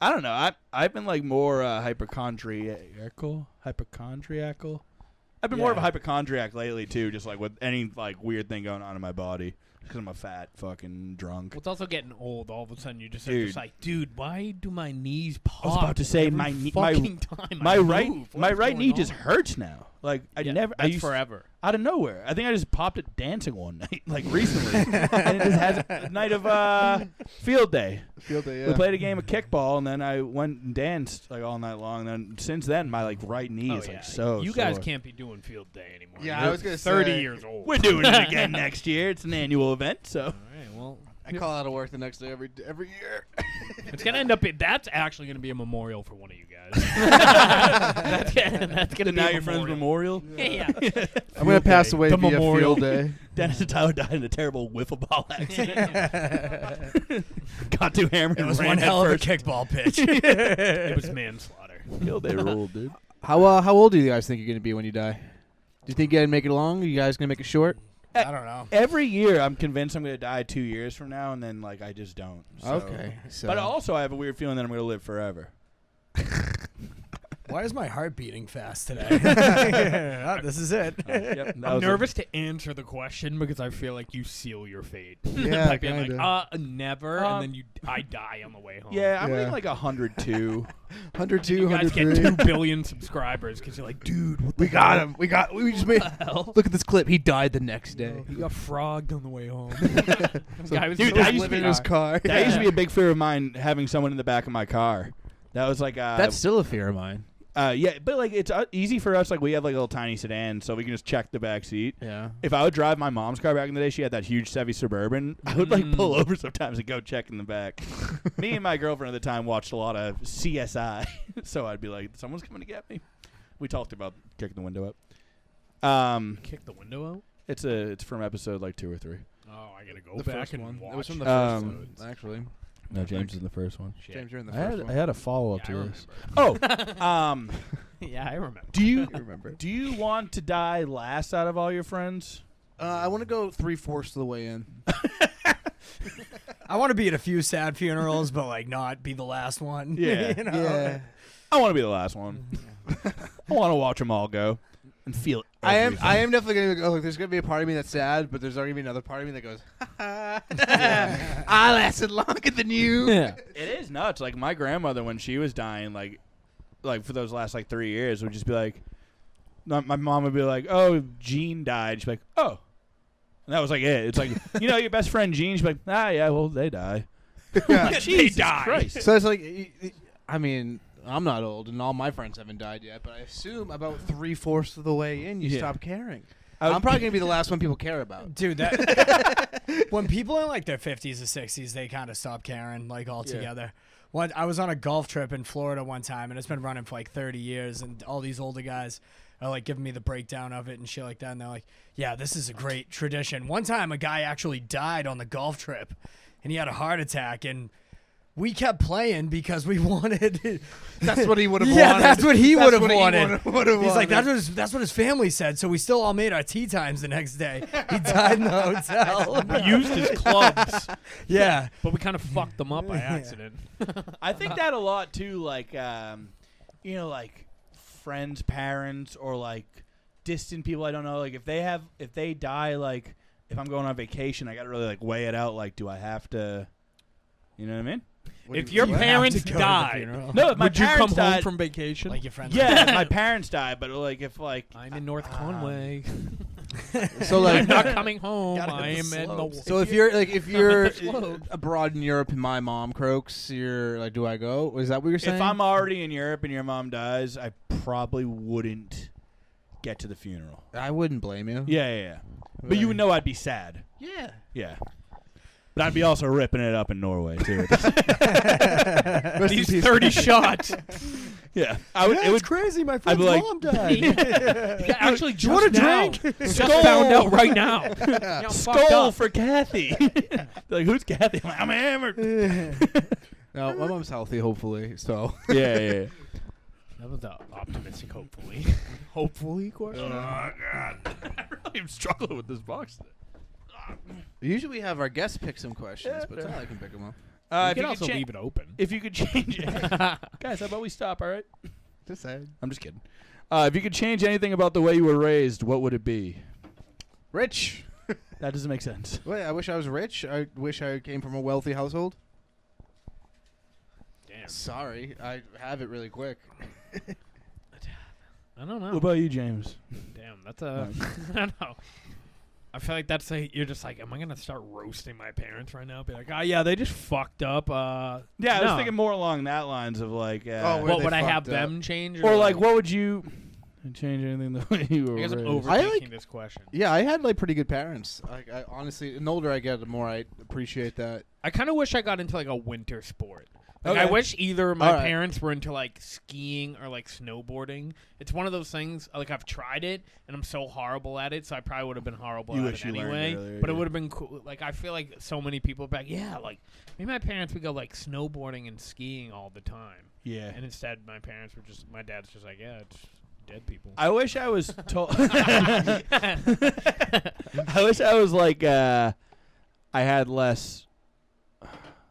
C: don't know. I've been like more hypochondriacal. I've been more of a
F: Yeah.
C: hypochondriac lately too, just like with any like weird thing going on in my body. Because I'm a fat fucking drunk.
D: Well, it's also getting old. All of a sudden, you just are
C: Dude.
D: just like, dude, why do my knees pop?
C: I was about to say
D: every
C: my knee-
D: fucking time
C: My
D: I
C: right
D: move? What
C: my
D: is
C: right
D: going
C: knee just
D: on?
C: hurts now. Like I
D: Yeah,
C: never. I
D: That's
C: used
D: forever.
C: out of nowhere. I think I just popped it dancing one night, like recently, and it just has a night of field day.
B: Field day,
C: We played a game of kickball, and then I went and danced like all night long. And then since then, my like right knee is like so.
D: You guys
C: sore.
D: can't be doing field day anymore.
B: Yeah, I
D: You're
B: was gonna
D: 30
B: say-
D: years old.
C: We're doing it again next year. It's an annual event, so.
D: All right, well,
B: I call out of work the next day every year.
D: it's gonna end up. That's actually gonna be a memorial for one of you guys. that's gonna be
C: Now
D: a
C: your friend's memorial.
D: Yeah.
B: I'm gonna pass away
C: The
B: via
C: memorial.
B: field day.
C: Dennis and Tyler died in a terrible wiffle ball accident. Got too hammered.
F: It
C: and
F: was
C: ran
F: one
C: head
F: hell of a
C: first.
F: kickball pitch.
D: It was manslaughter.
C: Field day ruled, dude.
B: How old do you guys think you're gonna be when you die? Do you think you guys make it long? Are you guys gonna make it short?
F: I don't know.
C: Every year, I'm convinced I'm going to die 2 years from now, and then like I just don't. So.
B: Okay. So.
C: But also, I have a weird feeling that I'm going to live forever.
F: Why is my heart beating fast today? Oh, this is it.
C: Yep, that
D: I'm
C: was
D: nervous to answer the question because I feel like you seal your fate.
B: Yeah,
D: By being
B: kinda.
D: like, never, and then I die on the way home.
C: Yeah, I'm
B: Yeah.
C: thinking like 102.
B: 102,
D: You guys get
B: 103.
D: 2 billion subscribers because you're like, dude, what the
B: We got him. We just made.
D: hell?
B: Look at this clip. He died the next day.
D: He got frogged on the way home.
B: So-
D: Guy was
C: Dude,
D: just
C: that used to
B: living
C: be
B: in his car.
C: That used to be a big fear of mine, having someone in the back of my car. That was like
B: That's still a fear of mine.
C: yeah, but like it's easy for us. Like we have like a little tiny sedan, so we can just check the back seat.
B: Yeah.
C: If I would drive my mom's car back in the day, she had that huge Chevy Suburban. I would like pull over sometimes and go check in the back. Me and my girlfriend at the time watched a lot of CSI, so I'd be like, "Someone's coming to get me." We talked about kicking the window up.
D: Kick the window out?
C: It's from episode like 2 or 3.
D: Oh, I gotta go
B: The
D: back
B: first
D: and
B: one.
D: watch.
B: It was from the
C: Um,
B: first one, actually.
C: No, James is in the first one.
B: James, you're in the
C: I
B: first
C: had,
B: one.
C: I had a follow up
D: Yeah, I
C: to this. Oh,
D: yeah, I remember.
C: do you
B: remember.
C: do you want to die last out of all your friends?
B: I want to go 3/4 of the way in.
F: I want to be at a few sad funerals, but like not be the last one.
C: Yeah.
F: You know?
B: Yeah.
C: I want to be the last one. I want to watch them all go and feel.
B: I
C: everything.
B: am definitely gonna go. Like, there's gonna be a part of me that's sad, but there's already gonna be another part of me that goes, I lasted longer than you.
D: Yeah.
C: It is nuts. Like my grandmother, when she was dying, like for those last 3 years, would just be like, my mom would be like, "Oh, Jean died." She'd be like, "Oh," and that was like it. It's like, your best friend Jean. She'd be like, yeah, well, they die.
B: Yeah.
C: Jesus
D: die.
C: Christ.
B: So it's like, I mean, I'm not old, and all my friends haven't died yet, but I assume about 3/4 of the way in, you
C: Yeah.
B: stop caring.
C: I would-
B: I'm probably gonna be the last one people care about.
F: Dude, that when people are in like their 50s or 60s, they kind of stop caring like altogether. I was on a golf trip in Florida one time, and it's been running for like 30 years, and all these older guys are like giving me the breakdown of it and shit like that, and they're like, "Yeah, this is a great tradition." One time, a guy actually died on the golf trip, and he had a heart attack, and we kept playing because we wanted.
B: That's what he would have
F: Yeah,
B: wanted.
F: that's what he would have
B: what he
F: wanted.
B: would've
F: He's like,
B: wanted.
F: that's what his family said. So we still all made our tea times the next day. He died in the hotel.
D: We used his clubs,
F: Yeah.
D: but we kind of fucked them up by accident.
C: I think that a lot too, like like friends, parents, or like distant people I don't know. Like if they die, like if I'm going on vacation, I gotta really like weigh it out. Like, do I have to? You know what I mean?
D: If your
F: You have
D: parents
F: to go to the
D: died,
F: funeral.
C: No, if my
D: would you
C: parents
D: come home
C: died,
D: from vacation?
F: Like your friends.
C: yeah, if my parents died, but like if like
D: I'm in North Conway.
B: So like,
D: I'm not coming home.
F: Gotta hit
D: I
F: the
D: am in the.
F: slopes.
B: so if you're
D: slope.
B: abroad in Europe and my mom croaks, you're like, do I go? Is that what you're saying?
C: if I'm already in Europe and your mom dies, I probably wouldn't get to the funeral.
B: I wouldn't blame you.
C: Yeah. But you would know I'd be sad.
B: Yeah.
C: Yeah. But I'd be also ripping it up in Norway too.
D: These 30 shots.
C: Yeah, I would.
F: Yeah,
C: It would.
F: it's crazy. My
C: I'd
F: friend's
C: be like,
F: mom died.
D: Yeah, actually,
F: Do you want a
D: just now.
F: drink?
D: Just found out right now. Yeah, I'm fucked
C: Skull
D: up.
C: for Kathy. Like, who's Kathy? I'm like, I'm hammered.
B: No, my mom's healthy, hopefully. So.
C: Yeah.
D: That was optimistic, hopefully. Hopefully, question.
C: Oh God, I really am struggling with this box.
B: Usually we have our guests pick some questions,
C: Yeah,
B: but tonight I can pick them up.
D: You
C: If
D: can
C: you
D: also
C: could
D: leave it open.
C: if you could change it, guys, how about we stop? All right.
B: Just saying.
C: I'm just kidding. If you could change anything about the way you were raised, what would it be?
B: Rich.
C: That doesn't make sense.
B: Wait, I wish I was rich. I wish I came from a wealthy household.
D: Damn.
B: Sorry, I have it really quick.
D: I don't know.
C: What about you, James?
D: Damn, that's a. I don't know. I feel like that's you're just like, am I gonna start roasting my parents right now? Be like, oh yeah, they just fucked up.
C: Yeah, I was
D: no.
C: thinking more along that lines of like.
B: where
D: What
B: they
D: would I have
B: fucked up.
D: them change?
C: or like, what would you change anything the way you were
D: I guess I'm
C: raised?
D: overthinking this question.
B: Yeah, I had like pretty good parents. I honestly, the older I get, the more I appreciate that.
D: I kind of wish I got into like a winter sport. Like,
C: Okay.
D: I wish either my
B: Alright.
D: parents were into like skiing or like snowboarding. It's one of those things. Like I've tried it and I'm so horrible at it, so I probably would have been horrible
C: You
D: at
C: wish
D: it
C: you learned
D: anyway.
C: earlier,
D: But it
C: yeah.
D: would have been cool. Like I feel like so many people would be like, yeah, like maybe my parents would go like snowboarding and skiing all the time,
C: Yeah.
D: and instead my parents were just my dad's just like, yeah, it's dead people.
C: I wish I was told. I wish I was like I had less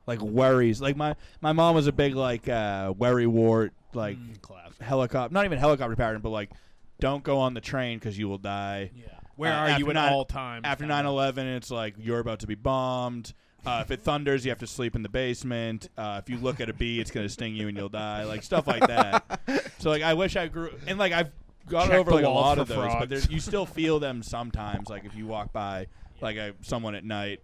C: like worries. Like my mom was a big like worrywart like
D: Class.
C: helicopter, not even helicopter pattern, but like don't go on the train because you will die.
D: Yeah. Where are
C: after
D: you at
C: nine-
D: all times?
C: After
D: kinda.
C: 9/11, it's like you're about to be bombed. If it thunders, you have to sleep in the basement. If you look at a bee, it's gonna sting you and you'll die. Like stuff like that. So like I wish I grew and like I've gone
D: Check
C: over
D: the
C: like a
D: walls
C: lot
D: for
C: of those, but
D: frogs.
C: there's, you still feel them sometimes. Like if you walk by like someone at night,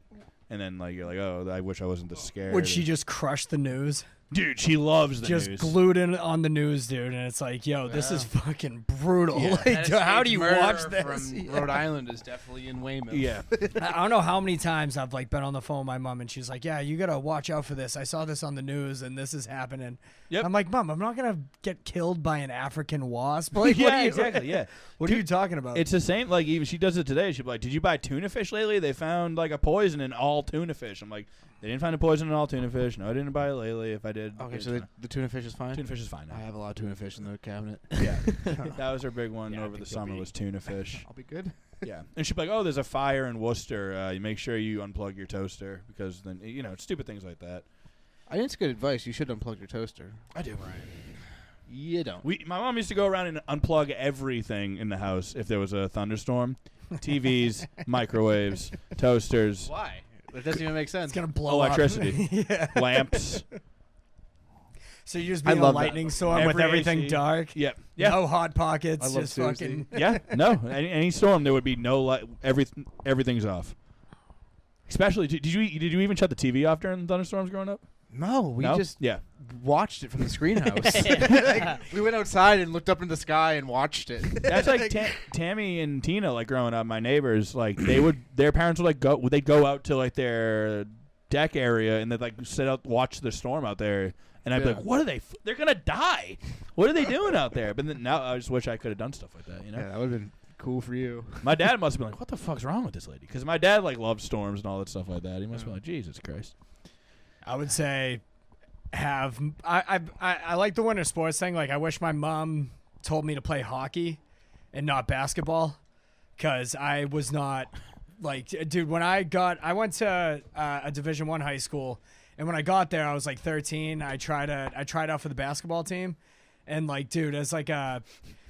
C: and then like you're like, oh, I wish I wasn't this scared.
F: Would she just crush the news?
C: Dude, she loves the
F: just
C: news.
F: glued in on the news, dude, and it's like, yo, this is fucking brutal.
C: Yeah.
F: Like,
B: That
F: dude, how do you
B: escaped
F: watch
B: murder
F: this?
B: from
F: Yeah.
B: Rhode Island is definitely in Weymouth.
C: Yeah.
F: I don't know how many times I've like been on the phone with my mom and she's like, yeah, you gotta watch out for this. I saw this on the news and this is happening.
C: Yep.
F: I'm like, Mom, I'm not gonna get killed by an African wasp. Like, what
C: Yeah,
F: are you,
C: exactly. Yeah.
F: What are you talking about?
C: It's the same. Like even she does it today. She'll be like, "Did you buy tuna fish lately? They found like a poison in all tuna fish." I'm like, "They didn't find a poison in all tuna fish. No, I didn't buy it lately. If I did,
B: Okay,
C: it's
B: so
C: fine."
B: the tuna fish is fine.
C: Tuna fish is fine
B: I
C: now.
B: have a lot of tuna fish in the cabinet.
C: Yeah, that was her big one
D: Yeah, I
C: over the
D: think you'll
C: summer
D: be-
C: was tuna fish.
B: I'll be good.
C: Yeah, and she'd be like, "Oh, there's a fire in Worcester. You make sure you unplug your toaster because then stupid things like that."
B: I think it's good advice. You should unplug your toaster.
C: I do.
B: You don't.
C: My mom used to go around and unplug everything in the house if there was a thunderstorm. TVs, microwaves, toasters,
B: Why? That doesn't even make sense.
F: it's gonna blow
C: electricity,
F: up. Yeah.
C: lamps.
F: So you just
B: I
F: be in a
B: love that.
F: lightning storm with
C: Every
F: everything
C: AC.
F: dark.
C: Yep. Yeah.
F: No hot pockets.
B: I love
F: just
B: Susie.
F: fucking.
C: Yeah. No. Any storm, there would be no light. Everything's off. Especially, did you even shut the TV off during thunderstorms growing up?
B: No, we
C: No?
B: just
C: Yeah.
B: watched it from the screen house. Like, we went outside and looked up in the sky and watched it.
C: That's like Tammy and Tina, like growing up, my neighbors, like their parents would they'd go out to like their deck area and they'd like sit out, watch the storm out there. And I'd be
B: Yeah.
C: like, what are they? They're going to die. What are they doing out there? But then now I just wish I could have done stuff like that,
B: Yeah, that would have been cool for you.
C: My dad must have been like, what the fuck's wrong with this lady? Because my dad like loved storms and all that stuff like that. He must have been like, Jesus Christ.
F: I would say I like the winter sports thing. Like, I wish my mom told me to play hockey and not basketball, because I was not like, dude. When I went to a Division I high school, and when I got there, I was like 13. I tried out for the basketball team, and like, dude, as like a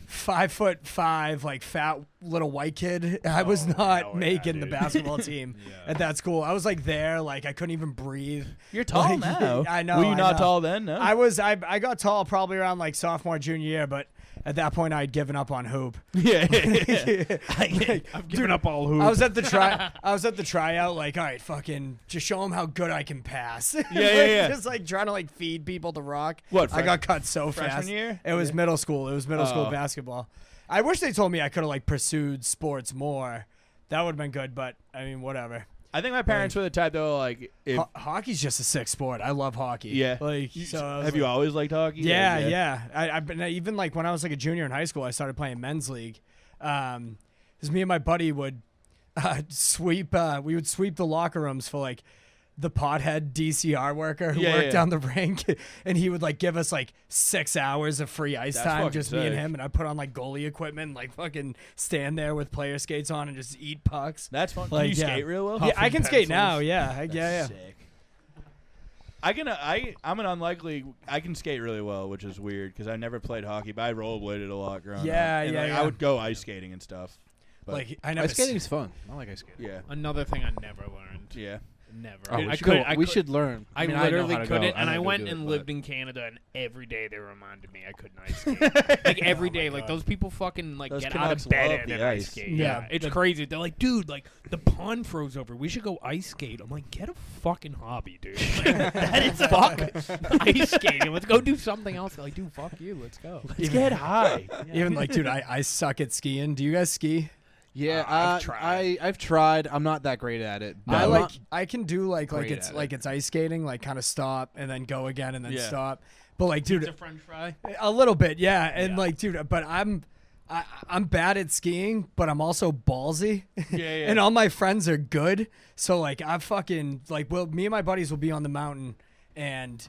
F: 5'5", like fat little white kid, I was not making the basketball team at that school. I was like there, like I couldn't even breathe.
C: You're tall
F: Like,
C: now.
F: I know.
C: Were you
F: I
C: not
F: know.
C: tall then? No.
F: I got tall probably around like sophomore, junior year, but at that point I'd given up on hoop.
C: yeah.
D: I've given up all hoop.
F: I was at the tryout, like, all right, fucking, just show them how good I can pass.
C: Yeah.
F: Just like trying to like feed people the rock.
C: What,
F: I got cut so
C: freshman
F: fast.
C: year?
F: It was middle school. It was middle school
C: Oh.
F: basketball. I wish they told me I could have like pursued sports more. That would have been good, but I mean, whatever.
C: I think my parents were the type though, like, if,
F: Hockey's just a sick sport. I love hockey.
C: yeah.
F: Like, so I was
C: have you
F: like-
C: always liked hockey?
F: Yeah,
C: Like,
F: yeah. I've been even like when I was like a junior in high school, I started playing men's league. Because me and my buddy would sweep. We would sweep the locker rooms for like the pothead DCR worker who
C: Yeah,
F: worked
C: yeah.
F: down the rink, and he would like give us like 6 hours of free ice
C: That's
F: time,
C: fucking
F: just me and
C: sick.
F: him. And I put on like goalie equipment, and, like fucking stand there with player skates on and just eat pucks.
C: That's fun.
F: Like,
C: Can you
F: yeah.
C: skate real well?
F: Yeah, I
D: Huffing
F: can skate
D: pencils.
F: now. Yeah, yeah.
C: Sick. I'm an unlikely. I can skate really well, which is weird because I never played hockey, but I rollerbladed a lot growing
F: Yeah,
C: up. And,
F: yeah,
C: like,
F: yeah.
C: I would go ice skating and stuff. But
F: Like I never.
B: Ice skating's fun. I like ice skating.
C: yeah,
D: Another thing I never learned.
C: yeah.
D: Never.
B: Oh,
D: I
B: we should,
D: could-
B: go,
D: I
B: we
D: could-
B: should learn.
D: I
B: mean, know
D: literally
B: how to go.
D: couldn't,
B: I
D: and I
B: never
D: went
B: do
D: and
B: it,
D: lived
B: but-
D: in Canada, and every day they reminded me I couldn't ice skate. Like every day, like those people fucking like
C: Those
D: get out
C: Canucks
D: of bed
C: love
D: and
C: the
D: then ice
C: ice.
D: skate.
F: Yeah.
D: Yeah, it's crazy. They're like, dude, like the pond froze over. We should go ice skate. I'm like, get a fucking hobby, dude. Like, that is fuck ice skating. Let's go do something else. They're like, dude, fuck you. Let's go.
C: Let's get high.
F: Even like, dude, I suck at skiing. Do you guys ski?
B: Yeah,
D: I've tried.
B: I've tried. I'm not that great at it. but
F: I
B: I'm
F: like.
B: not-
F: I can do like
B: great
F: it's
B: at
F: like it's ice skating, like kind of stop and then go again and then
C: Yeah.
F: stop. But like, dude,
D: It's a French fry.
F: a little bit, yeah. And
D: Yeah.
F: like, dude, but I'm bad at skiing, but I'm also ballsy.
C: Yeah.
F: And all my friends are good. So like, I fucking like, me and my buddies will be on the mountain, and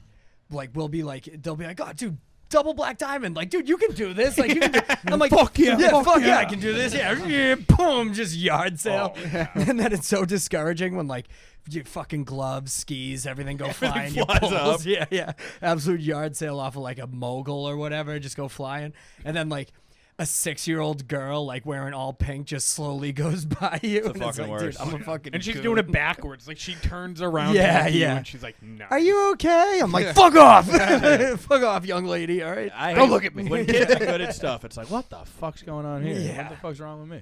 F: like we'll be like, they'll be like, oh, dude. Double black diamond, like, dude, you can do this. Like, you can do, I'm like, fuck yeah, fuck yeah, I can do this. Yeah, boom, just yard sale. And then it's so discouraging when like your fucking gloves, skis, everything go flying. Your
C: flies
F: poles,
C: up.
F: yeah, absolute yard sale off of like a mogul or whatever, just go flying. And then like a 6-year-old girl like wearing all pink just slowly goes by you.
C: the
F: And
C: fucking
F: like,
C: worst.
F: dude, I'm a fucking
D: And she's
F: goon.
D: doing it backwards. Like she turns around.
F: Yeah,
D: to you
F: yeah.
D: And she's like, no.
F: Are you okay? I'm like, fuck off, fuck off, young lady. All right.
C: I
B: Don't
C: hate
B: look at me.
C: When kids are good at stuff, it's like, what the fuck's going on here?
F: Yeah.
C: What the fuck's wrong with me?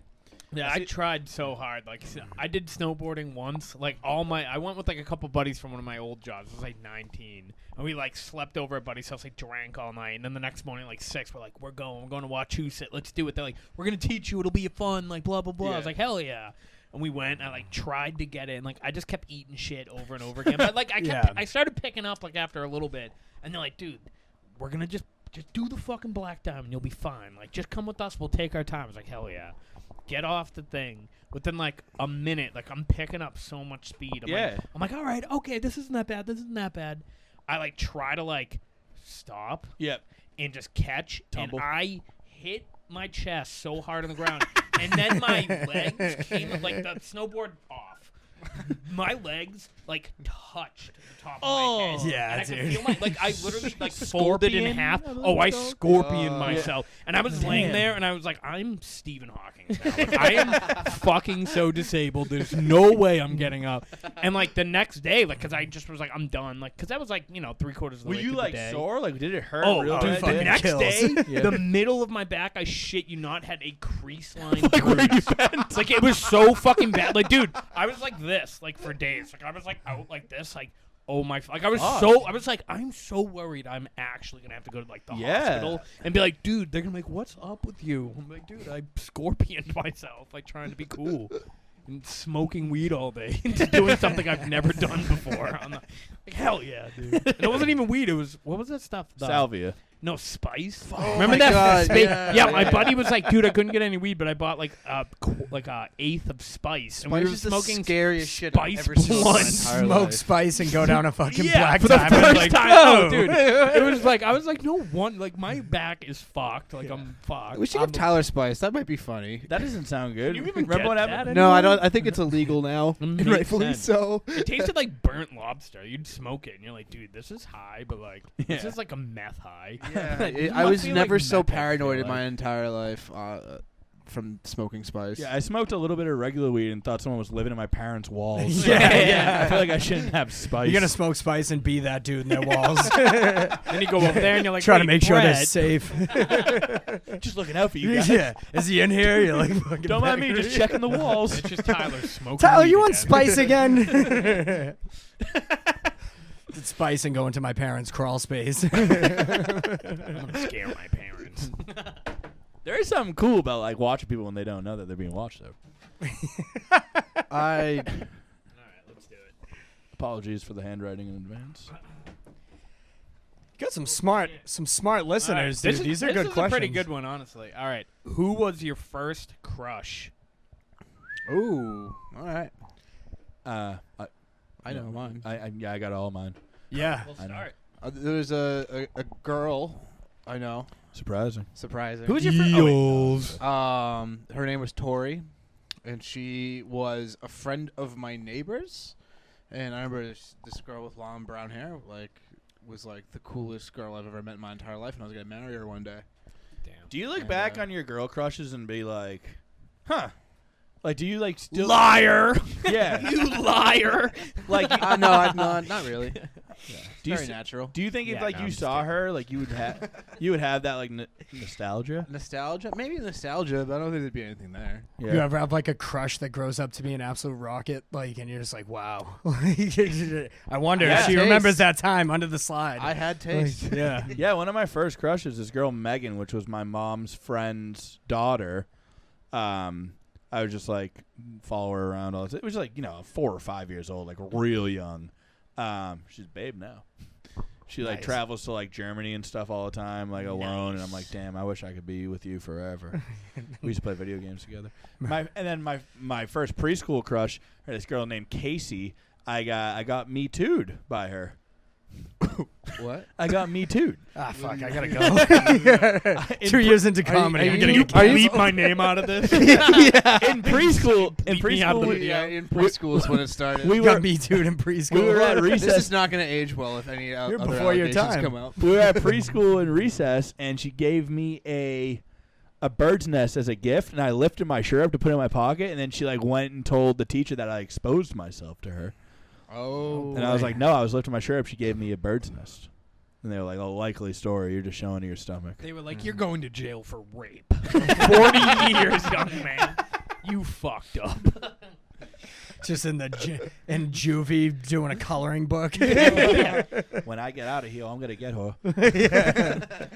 D: Yeah, I tried so hard. Like, I did snowboarding once. Like, I went with like a couple buddies from one of my old jobs. I was like 19, and we like slept over at buddy's house, like drank all night. And then the next morning, like 6, we're like, we're going to Wachusett. Let's do it. They're like, we're gonna teach you. It'll be fun. Like, blah blah blah. I was like, hell yeah. And we went. And I like tried to get in. Like, I just kept eating shit over and over again. But like, I started picking up like after a little bit. And they're like, dude, we're gonna just do the fucking black diamond. You'll be fine. Like, just come with us. We'll take our time. I was like, hell yeah. Get off the thing. Within like a minute, like I'm picking up so much speed. I'm like, all right, okay, this isn't that bad. This isn't that bad. I like try to like stop.
C: Yep.
D: And just catch.
C: Tumble.
D: And I hit my chest so hard on the ground, and then my legs came like the snowboard off. My legs like touched the top of my head.
F: Yeah,
D: and I
F: dude.
D: could feel I literally like folded in half. Oh, I scorpion myself. And I was laying there and I was like, I'm Stephen Hawking now. Like, I am fucking so disabled. There's no way I'm getting up. And like the next day, like, cause I just was like, I'm done. Like, cause that was like, 3/4 of the way
C: Were you
D: through
C: like
D: the day.
C: sore? Like, did it hurt?
D: Oh,
C: real
D: dude,
C: bad?
D: the
F: fucking
D: next
F: kills.
D: day,
C: Yeah.
D: the middle of my back, I shit you not, had a crease line.
C: Like, where you
D: bruise.
C: bent?
D: Like, it was so fucking bad. Like, dude, I was like this, like, for days. Like, I was like out like this, like, oh my, like, I was like, I'm so worried I'm actually gonna have to go to like the hospital and be like, dude, they're gonna be like, what's up with you? I'm like, dude, I scorpioned myself, like, trying to be cool. And smoking weed all day, and doing something I've never done before. I'm like, hell yeah, dude. And it wasn't even weed. It was, what was that stuff?
C: Salvia.
D: No, spice.
B: Oh
D: Remember
B: my
D: that?
B: God,
D: Yeah, my buddy was like, dude, I couldn't get any weed, but I bought like a eighth of spice. And we
B: Spice
D: were
B: is the
D: smoking
B: scariest shit I've
D: spice
B: ever smoked in my
D: blunt.
B: entire
F: Smoke
B: life.
F: spice and go down a fucking
D: Yeah,
F: black
D: for the
F: diamond.
D: first
F: Like,
D: time.
F: no.
D: Oh, dude. It was like, I was like, no one, like, my back is fucked. Like, I'm fucked.
B: We should
D: I'm
B: get Tyler Spice. That might be funny.
C: That doesn't sound good.
D: Can you even
C: Remember
D: get
C: what
D: that
C: happened?
B: No, I
D: anymore?
B: don't. I think it's illegal now, and
D: Makes
B: rightfully
D: sense.
B: so.
D: It tasted like burnt lobster. You'd smoke it, and you're like, dude, this is high, but like, this
C: Yeah.
D: is like a meth high.
B: I was never so
D: meth, I
B: paranoid
D: feel
B: in my
D: like.
B: entire life from smoking spice.
C: Yeah, I smoked a little bit of regular weed and thought someone was living in my parents' walls.
F: Yeah.
C: I feel like I shouldn't have spice.
F: You're gonna smoke spice and be that dude in their walls.
D: Then you go over there, and you're like,
F: Trying to
D: "Wait,
F: make sure they're
D: Brett."
F: safe.
C: just looking out for you guys.
F: Yeah. Is he in here? You're like, fucking
C: Don't mind me, just checking the walls.
D: It's just Tyler smoking.
F: Tyler,
D: weed
F: you want
D: again.
F: spice again? It's spice and go into my parents' crawl space.
D: I'm gonna scare my parents.
C: There is something cool about like watching people when they don't know that they're being watched. Though.
B: I
D: All right, let's do it.
C: Apologies for the handwriting in advance.
F: Got some smart listeners,
D: This
F: dude.
D: is-
F: These are good
D: This is
F: questions.
D: a pretty good one, honestly. All right, who was your first crush?
B: ooh, all right.
C: I
B: know mine.
C: I got all mine.
F: Yeah.
D: We'll
C: I know.
D: start.
B: There was a girl I know.
C: Surprising.
B: Surprising.
D: Who was your first?
B: Her name was Tori, and she was a friend of my neighbor's. And I remember this girl with long brown hair, was the coolest girl I've ever met in my entire life, and I was gonna marry her one day.
D: Damn.
C: Do you look
B: And,
C: back on your girl crushes and be like, huh? Like, do you like still
D: Liar!
C: Yeah.
D: You liar!
C: Like,
B: No, not really.
C: do you
B: Very
C: s-
B: natural.
C: Do you think if
D: Yeah,
C: like
D: no,
C: you
D: I'm just
C: saw
D: kidding.
C: her, like you would have that like nostalgia?
B: Nostalgia? Maybe nostalgia, but I don't think there'd be anything there.
F: You ever have like a crush that grows up to be an absolute rocket, and you're just like, wow. I wonder
B: Yeah,
F: if she
B: taste.
F: remembers that time under the slide.
B: I had taste.
F: Yeah.
C: Yeah, one of my first crushes, this girl Megan, which was my mom's friend's daughter. I would just like follow her around all the time. It was like 4 or 5 years old, like real young. She's a babe now. She like
F: Nice.
C: travels to like Germany and stuff all the time, like alone. And I'm like, damn, I wish I could be with you forever. We used to play video games together. My first preschool crush, this girl named Casey. I got Me Too'd by her.
B: What?
C: I got Me Too'd.
F: Ah, fuck, I gotta go. 2 years into comedy, I'm gonna get
D: Bleep my name out of this.
C: In preschool,
D: Bleep me out of the
C: we-
D: video.
B: In preschool is when it started.
C: we
F: got
C: were
F: me too in preschool.
C: we were at
B: This
C: recess.
B: is not going to age well if any other
F: before your
B: allegations
F: time.
B: come out.
C: We were at preschool in recess, and she gave me a bird's nest as a gift, and I lifted my shirt up to put it in my pocket, and then she like went and told the teacher that I exposed myself to her,
B: Oh.
C: and I was like, no, I was lifting my shirt up. She gave me a bird's nest, and they were like, a likely story. You're just showing to your stomach.
D: They were like, you're going to jail for rape. 40 years, young man. You fucked up.
F: Just in in juvie doing a coloring book.
C: When I get out of here, I'm gonna get her.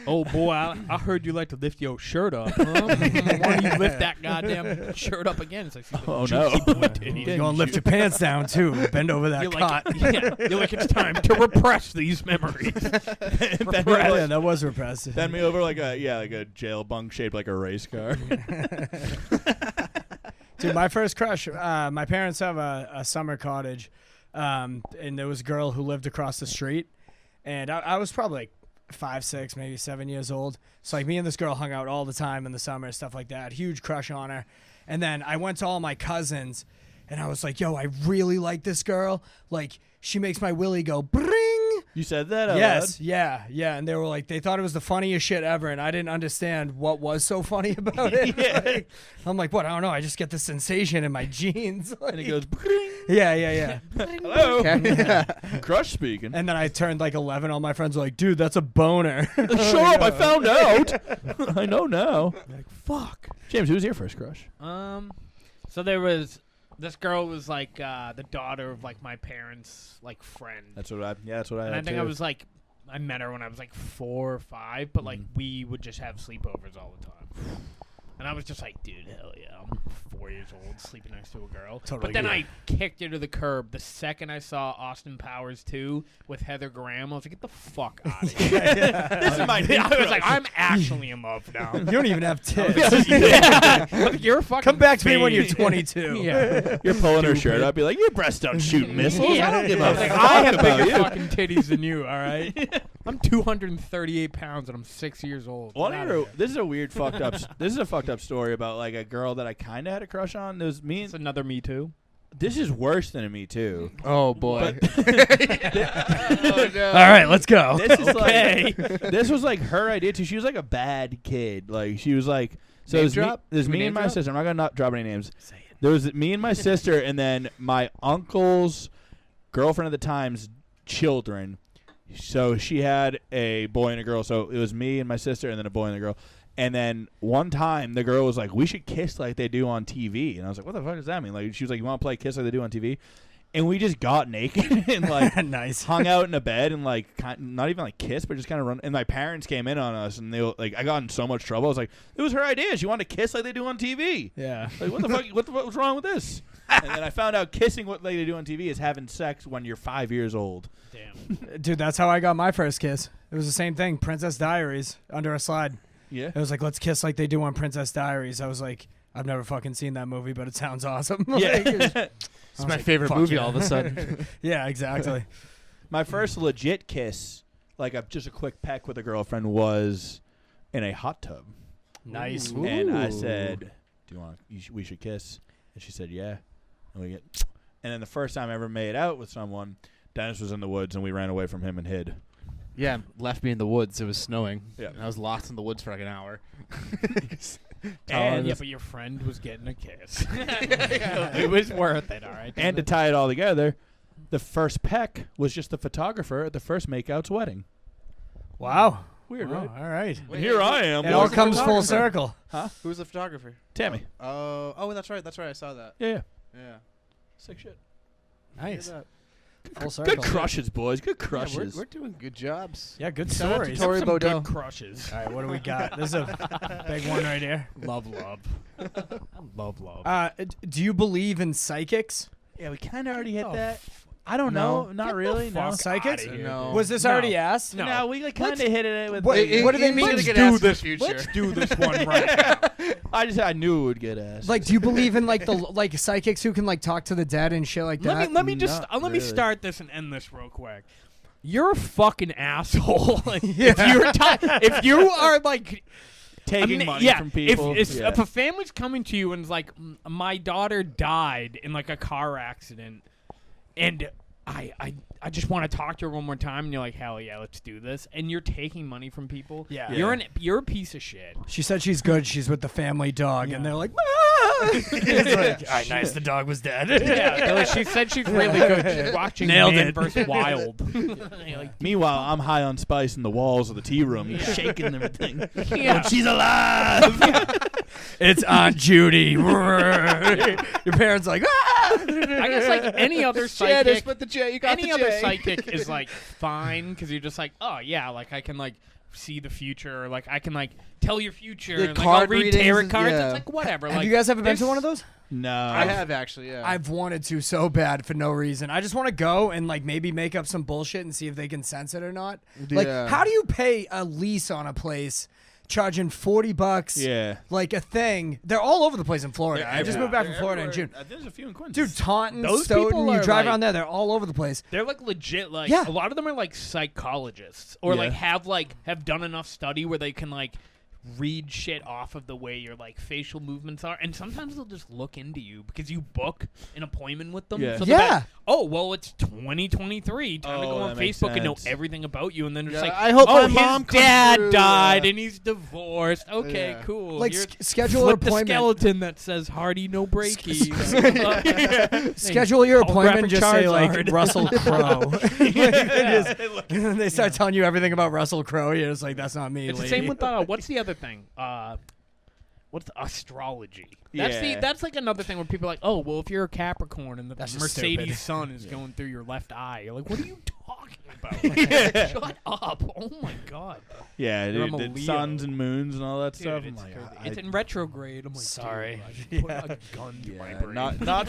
D: Oh boy, I heard you like to lift your shirt up. Huh? Why don't you lift that goddamn shirt up again? It's like,
C: Oh, no.
F: You're going to lift your pants down, too. Bend over that
D: You're
F: cot.
D: you're like, it's time to repress these memories.
F: Yeah, that was repressed.
C: Bend me over like a jail bunk shaped like a race car.
F: Dude, my first crush, my parents have a summer cottage, and there was a girl who lived across the street, and I was probably like 5, 6, maybe 7 years old. So like me and this girl hung out all the time in the summer, stuff like that. Huge crush on her. And then I went to all my cousins, and I was like, yo, I really like this girl. Like, she makes my willy go, bring.
C: You said that out
F: Yes,
C: loud?
F: yeah. And they were like, they thought it was the funniest shit ever, and I didn't understand what was so funny about it. Like, I'm like, what? I don't know. I just get the sensation in my jeans. Like,
C: And it goes, "Bring."
F: yeah.
C: Hello. Crush speaking.
F: And then I turned like 11. All my friends were like, dude, that's a boner.
C: Shut up, I found out. I know now. Like, fuck. James, who's your first crush?
D: So there was this girl was like the daughter of like my parents' like friend.
C: That's what I
D: And I
C: had
D: think
C: too.
D: I was like, I met her when I was like 4 or 5, but like we would just have sleepovers all the time. And I was just like, dude, hell yeah, I'm 4 years old, sleeping next to a girl.
F: Totally
D: But then
F: good.
D: I kicked her to the curb the second I saw Austin Powers 2 with Heather Graham. I was like, get the fuck out of here.
C: This is my
D: I was like, I'm actually in love now.
F: You don't even have tits.
D: Look, you're a fucking
F: Come back to me when you're
D: baby.
F: 22.
D: Yeah.
C: You're pulling her shirt up. Be like, your breasts don't shoot missiles. I don't give
D: I
C: a
D: was like,
C: fuck
D: I have
C: about
D: bigger
C: you.
D: fucking titties than you, all right? I'm 238 pounds and I'm 6 years old.
C: Well,
D: Get outta here.
C: this is a weird fucked up. This is a fucked up story about like a girl that I kind of had a crush on. It was me.
D: It's another Me Too.
C: This is worse than a Me Too.
B: Oh boy.
F: All right, let's go.
C: This is
D: Okay.
C: like this was like her idea too. She was like a bad kid. Like she was like so.
B: Name
C: It was
B: drop?
C: There's
B: Can we
C: me
B: name
C: and my
B: drop?
C: sister. I'm not gonna not drop any names. There was me and my sister, and then my uncle's girlfriend at the time's children. So she had a boy and a girl. So it was me and my sister, and then a boy and a girl. And then one time the girl was like, "We should kiss like they do on TV." And I was like, "What the fuck does that mean?" Like she was like, "You want to play kiss like they do on TV?" And we just got naked and like
F: Nice.
C: hung out in a bed and like not even like kiss, but just kind of run. And my parents came in on us, and they were, like, I got in so much trouble. I was like, "It was her idea. She wanted to kiss like they do on TV."
F: Yeah.
C: Like, what the fuck? What's wrong with this? And then I found out kissing what they do on TV is having sex when you're 5 years old.
D: Damn.
F: Dude, that's how I got my first kiss. It was the same thing. Princess Diaries under a slide.
C: Yeah.
F: It was like, let's kiss like they do on Princess Diaries. I was like, I've never fucking seen that movie, but it sounds awesome. Like, it was-
B: It's
F: I was
B: my
F: like,
B: favorite
F: fuck
B: movie
F: yeah.
B: all of a sudden.
F: Yeah, exactly.
C: My first legit kiss, like just a quick peck with a girlfriend, was in a hot tub.
F: Nice.
B: Ooh.
C: And I said, "Do you want? We should kiss." And she said, "Yeah." And we get. And then the first time I ever made out with someone, Dennis was in the woods, and we ran away from him and hid.
B: Yeah, left me in the woods. It was snowing.
C: Yeah.
B: And I was lost in the woods for like an hour.
D: And yeah, but your friend was getting a kiss. It was worth it, all right?
C: And to tie it all together, the first peck was just the photographer at the first makeout's wedding.
F: Wow.
C: Weird,
F: Wow,
C: right?
F: All right.
C: And here I am.
F: It all
C: was the
F: comes full
C: photographer.
F: circle.
B: Who was the photographer?
C: Tammy.
B: Oh, that's right. That's right. I saw that.
C: Yeah.
B: Yeah.
C: Sick shit.
F: Nice.
B: Look
F: Full circle.
C: Good crushes, boys. Good
B: at that.
C: crushes.
B: Yeah, we're doing good jobs.
F: Yeah, good
B: Shout out to
F: stories.
B: Tori
D: Some
B: Bodell.
D: good crushes.
F: All right, what do we got? This is a big one right here.
D: Love. Love.
F: Do you believe in psychics?
C: Yeah, we kind of already hit
D: Oh,
C: that. I don't know. Not
D: Get the
C: really. No.
D: fuck
F: Psychics?
D: outta here,
B: No.
D: dude.
F: Was this
D: No.
F: already asked?
D: No.
C: No, we like kind of hit it with.
F: What-
C: the-
F: what do they mean?
B: Let's
F: Let's
B: do
F: do
B: this.
D: Let's do this one right now.
C: I knew it would get asked.
F: Like, do you believe in like the like psychics who can like talk to the dead and shit like that?
D: Let me just
C: Not
D: let me
C: really.
D: start this and end this real quick. You're a fucking asshole. Like,
F: Yeah.
D: if you are like
C: taking money
D: yeah,
C: from people.
D: If a family's coming to you and is like, my daughter died in like a car accident, and I just want to talk to her one more time, and you're like, hell yeah, let's do this, and you're taking money from people,
F: Yeah.
D: you're a piece of shit.
F: She said she's good. She's with the family dog, and
D: Yeah.
F: they're like, ah! It's like, all right, nice. The dog was dead.
D: Yeah, she said she's really good. She's watching
F: Nailed
D: Man
F: it.
D: vs. Wild. Like,
C: Meanwhile, I'm high on spice in the walls of the tea room, shaking everything.
D: yeah.
C: She's alive.
F: It's Aunt Judy. Your parents like, ah!
D: I guess like any other
B: Janice,
D: psychic,
B: but the J, you got
D: any
B: the
D: other
B: J.
D: psychic is like fine because you're just like, oh yeah, like I can like see the future, or like I can like tell your future,
B: The
D: and like I'll
B: card
D: read
B: readings
D: tarot
B: and-
D: cards.
B: yeah.
D: It's like whatever.
F: Have
D: like,
F: you guys ever been to
D: there's-
F: one of those?
C: No.
B: I have actually, yeah.
F: I've wanted to so bad for no reason. I just want to go and like maybe make up some bullshit and see if they can sense it or not. Like,
B: Yeah.
F: how do you pay a lease on a place charging $40?
C: Yeah.
F: Like a thing. They're all over the place in Florida.
C: They're
F: I just
C: everywhere.
F: moved back from
C: They're
F: Florida in
C: everywhere.
F: June.
C: There's a few in Quincy.
F: Dude, Taunton,
D: Those
F: Stoughton,
D: people
F: you
D: are,
F: drive
D: like-
F: around there, they're all over the place.
D: They're like legit, like
F: Yeah.
D: a lot of them are like psychologists, or
C: Yeah.
D: like have done enough study where they can like read shit off of the way your like facial movements are, and sometimes they'll just look into you because you book an appointment with them.
C: Yeah.
D: So they're
F: Yeah.
D: like, oh well, it's 2023. Time to
C: Oh,
D: go on
C: that makes
D: Facebook and know
C: sense.
D: everything about you, and then it's
B: Yeah,
D: like,
B: I hope
D: oh,
B: my
D: his
B: mom comes
D: dad
B: through,
D: died
B: yeah.
D: and he's divorced. Okay,
B: Yeah.
D: cool.
F: Like,
D: Here's-
F: schedule an
D: flip the
F: appointment.
D: skeleton that says Hardy no breaky.
F: Schedule your appointment,
D: Holographic
F: just say like
D: Charizard.
F: Russell Crowe.
D: Yeah.
F: And then they start telling you everything about Russell Crowe. You're just like, that's not me.
D: It's the
F: lady.
D: same with what's the other thing? What's the astrology?
C: Yeah.
D: That's like another thing where people are like, oh well, if you're a Capricorn and the
F: That's just
D: Mercedes
F: stupid.
D: sun is going through your left eye, you're like, what are you talking about? Shut up! Oh my god!
C: Yeah,
D: I'm
C: dude.
D: a
C: The
D: Leo.
C: suns and moons and all that
D: Dude,
C: stuff.
D: it's,
C: I'm like,
D: crazy.
C: I-
D: It's in retrograde. I'm like,
F: Sorry.
D: dude, I should put a gun to my
C: yeah,
D: brain.
C: not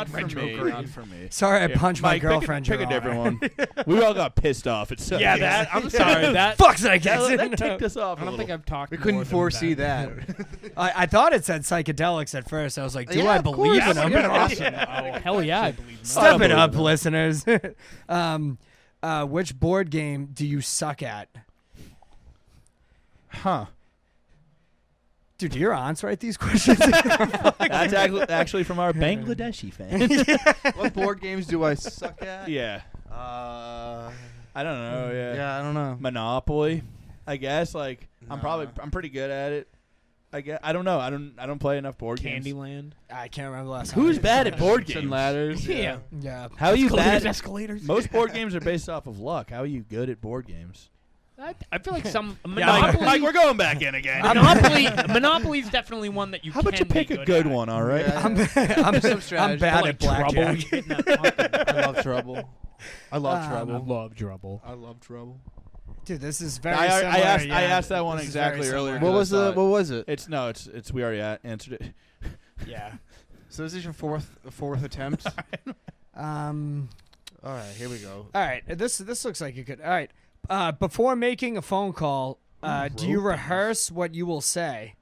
C: for me.
D: Retrograde.
C: Not for me.
F: Sorry, I
C: Yeah,
F: punched my
C: Mike,
F: girlfriend.
C: Pick a
F: Your
C: different
F: Honor.
C: one. We all got pissed off. It's
D: yeah, that. I'm sorry. That.
F: Fuck's sake,
C: that ticked us off.
D: I don't think I've talked.
B: We
D: more
B: couldn't
D: than
B: foresee that.
F: I thought it said psychedelics at first. I was like, do
B: Yeah,
F: I
B: of
F: believe
B: course.
F: in
B: That
F: them?
B: would've been
D: Oh hell yeah, I believe in that.
F: Step it
C: I
F: up,
C: believe
F: listeners. Which board game do you suck at?
C: Huh.
F: Dude, do your aunts write these questions?
C: That's actually from our Bangladeshi fan.
B: What board games do I suck at?
C: Yeah.
B: Uh,
C: I don't know. Yeah.
B: I don't know.
C: Monopoly, I guess. Like I'm
B: Nah.
C: pretty good at it. I guess I don't know. I don't play enough board games.
D: Candyland.
F: I can't remember the last time.
C: Who's bad at board
B: And
C: games?
B: ladders.
D: Yeah.
F: Yeah.
C: How are you bad?
D: Escalators.
C: Most board games are based off of luck. How are you good at board games?
D: I feel like some
C: Mike,
D: Monopoly.
C: we're going back in again.
D: Monopoly's definitely one that you.
C: How about you
D: can
C: pick
D: be
C: a good
D: at.
C: one? All right.
B: Yeah.
F: I'm
B: Some
F: I'm
B: strategy.
F: bad
D: Like
F: at blackjack.
D: trouble. Getting that fucking-
B: I love trouble. I love
F: Um,
B: trouble.
D: love trouble.
B: I love trouble.
F: Dude, this is very
C: I
F: similar.
C: asked
F: yeah.
C: I asked that one
F: This is very
C: exactly
F: similar.
C: earlier.
B: What was
C: the?
B: What was it?
C: It's we already answered it.
F: Yeah.
B: So this is your fourth attempt. All right, here we go.
F: All right. This looks like you could. All right. Before making a phone call, do you rehearse what you will say?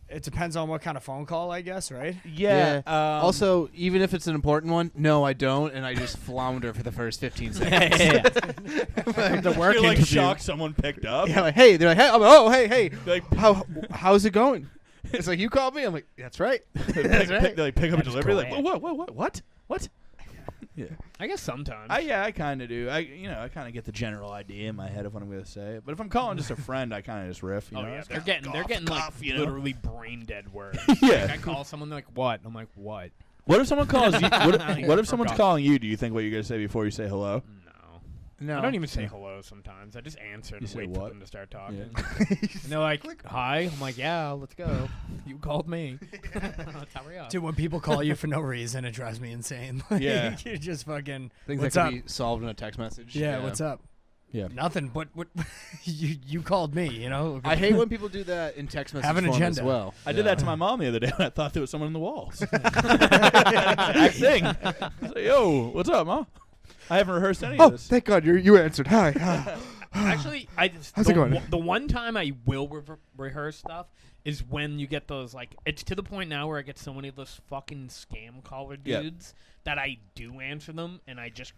F: It depends on what kind of phone call, I guess, right?
C: Yeah.
B: Also, even if it's an important one, no, I don't, and I just flounder for the first 15 seconds.
D: The work
C: you're like
D: interview.
C: shocked someone picked up.
B: Yeah, like, hey, they're like, hey, I'm like, oh, hey,
C: Like,
B: how's it going? It's like, you called me? I'm like, that's right. That's right.
C: they like pick up a
D: That's
C: delivery. Like,
D: correct.
C: what? Yeah.
D: I guess sometimes.
C: I kind of do. I kind of get the general idea in my head of what I'm going to say. But if I'm calling just a friend, I kind of just riff. You
D: Oh
C: know?
D: yeah,
C: It's
D: they're
C: kinda
D: getting
C: cough,
D: like
C: you know?
D: literally brain dead words.
C: Yeah.
D: Like I call someone, they're like, "What?" I'm like, "What?"
C: What if someone calls you? What if someone's
D: Forgot.
C: calling you? Do you think what you're going to say before you say hello?
B: No.
D: I don't even say hello sometimes. I just answer and
C: You say
D: wait for
C: what?
D: them to start talking.
C: Yeah.
D: And they're like, "Hi." I'm like, "Yeah, let's go." You called me. Let's hurry up.
F: Dude, when people call you for no reason, it drives me insane. Like,
C: Yeah.
F: You're just fucking.
B: Things
F: What's
B: that
F: up?
B: can be solved in a text message.
F: Yeah, what's up?
C: Yeah.
F: Nothing. What? You called me? You know.
B: I hate when people do that in text message
F: Have an
B: form
F: agenda.
B: as well.
C: I did that to my mom the other day when I thought there was someone in the walls. Exact thing. I was like, yo, what's up, Mom? I haven't rehearsed any
B: Oh,
C: of this.
B: thank God you answered. Hi.
D: Actually, I just
B: How's it going?
D: The one time I will rehearse stuff is when you get those like it's to the point now where I get so many of those fucking scam caller
C: Yep.
D: dudes that I do answer them and I just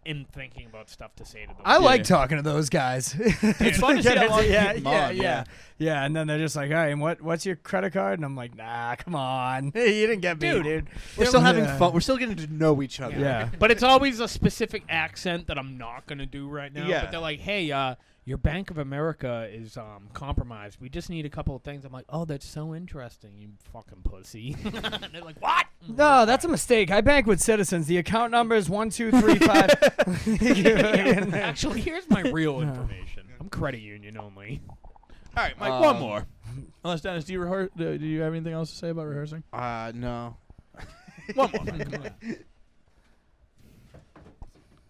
D: am thinking about stuff to say to them.
F: I like
C: Yeah.
F: talking to those guys.
C: It's fun to see how long you
F: yeah,
C: keep 'em
F: yeah,
C: on,
F: yeah, yeah. And then they're just like, "All right, and what's your credit card?" And I'm like, "Nah, come on, you didn't get me, dude."
B: We're still having
F: Yeah.
B: fun. We're still getting to know each other.
F: Yeah.
D: But it's always a specific accent that I'm not gonna do right now.
C: Yeah.
D: But they're like, "Hey, your Bank of America is compromised. We just need a couple of things." I'm like, "Oh, that's so interesting, you fucking pussy." And they're like, "What?"
F: No, that's a mistake. I bank with Citizens. The account number is 1235.
D: Actually, here's my real information. I'm credit union only.
C: All right, Mike, one more. Unless, Dennis, do you rehearse? Do you have anything else to say about rehearsing?
B: No.
C: One more. Mike, come on.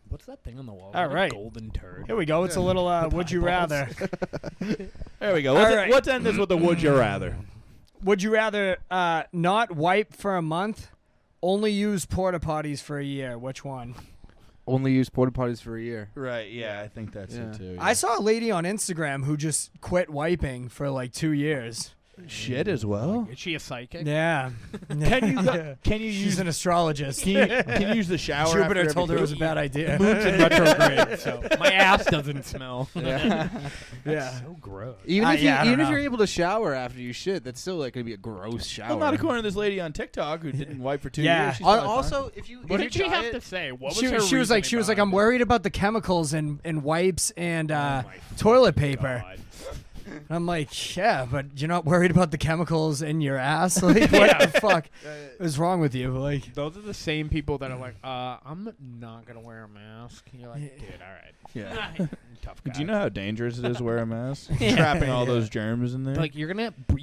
D: What's that thing on the wall?
F: All right.
D: Golden turd.
F: Here we go. It's a little would you rather.
C: There we go.
F: All right.
C: Let's end this with a would you rather.
F: Would you rather not wipe for a month, only use porta potties for a year? Which one?
B: Only use porta potties for a year.
C: Right, yeah, I think that's
B: Yeah.
C: it too.
F: I saw a lady on Instagram who just quit wiping for like 2 years.
C: Shit as well.
D: Is she a psychic?
F: Yeah.
C: Can you
F: She's
C: use
F: an astrologist.
C: can you use the shower?
F: Jupiter
C: after
F: told her it
C: every
F: was a bad idea.
D: Moon's in retrograde, so my ass doesn't smell.
B: Yeah.
F: Yeah.
D: So gross.
B: Even if
F: yeah, I don't
B: even if
F: know.
B: you're able to shower after you shit, that's still like gonna be a gross shower.
C: Well, not according to this lady on TikTok who didn't wipe for 2
F: Yeah.
C: years. She's probably fine.
B: Also, if you
D: What did she have to say? What was
F: She,
D: her
F: she was like,
D: reasoning
F: I'm
D: behind
F: worried about the chemicals in wipes and
D: it? Oh my
F: toilet paper.
D: God.
F: I'm like, yeah, but you're not worried about the chemicals in your ass? Like, what the fuck is wrong with you? Like,
D: Those are the same people that are like, I'm not gonna wear a mask. And you're like, dude, all right.
C: Yeah.
D: Tough guy.
C: Do you know how dangerous it is to wear a mask?
D: Yeah.
C: Trapping all those germs in there.
D: Like you're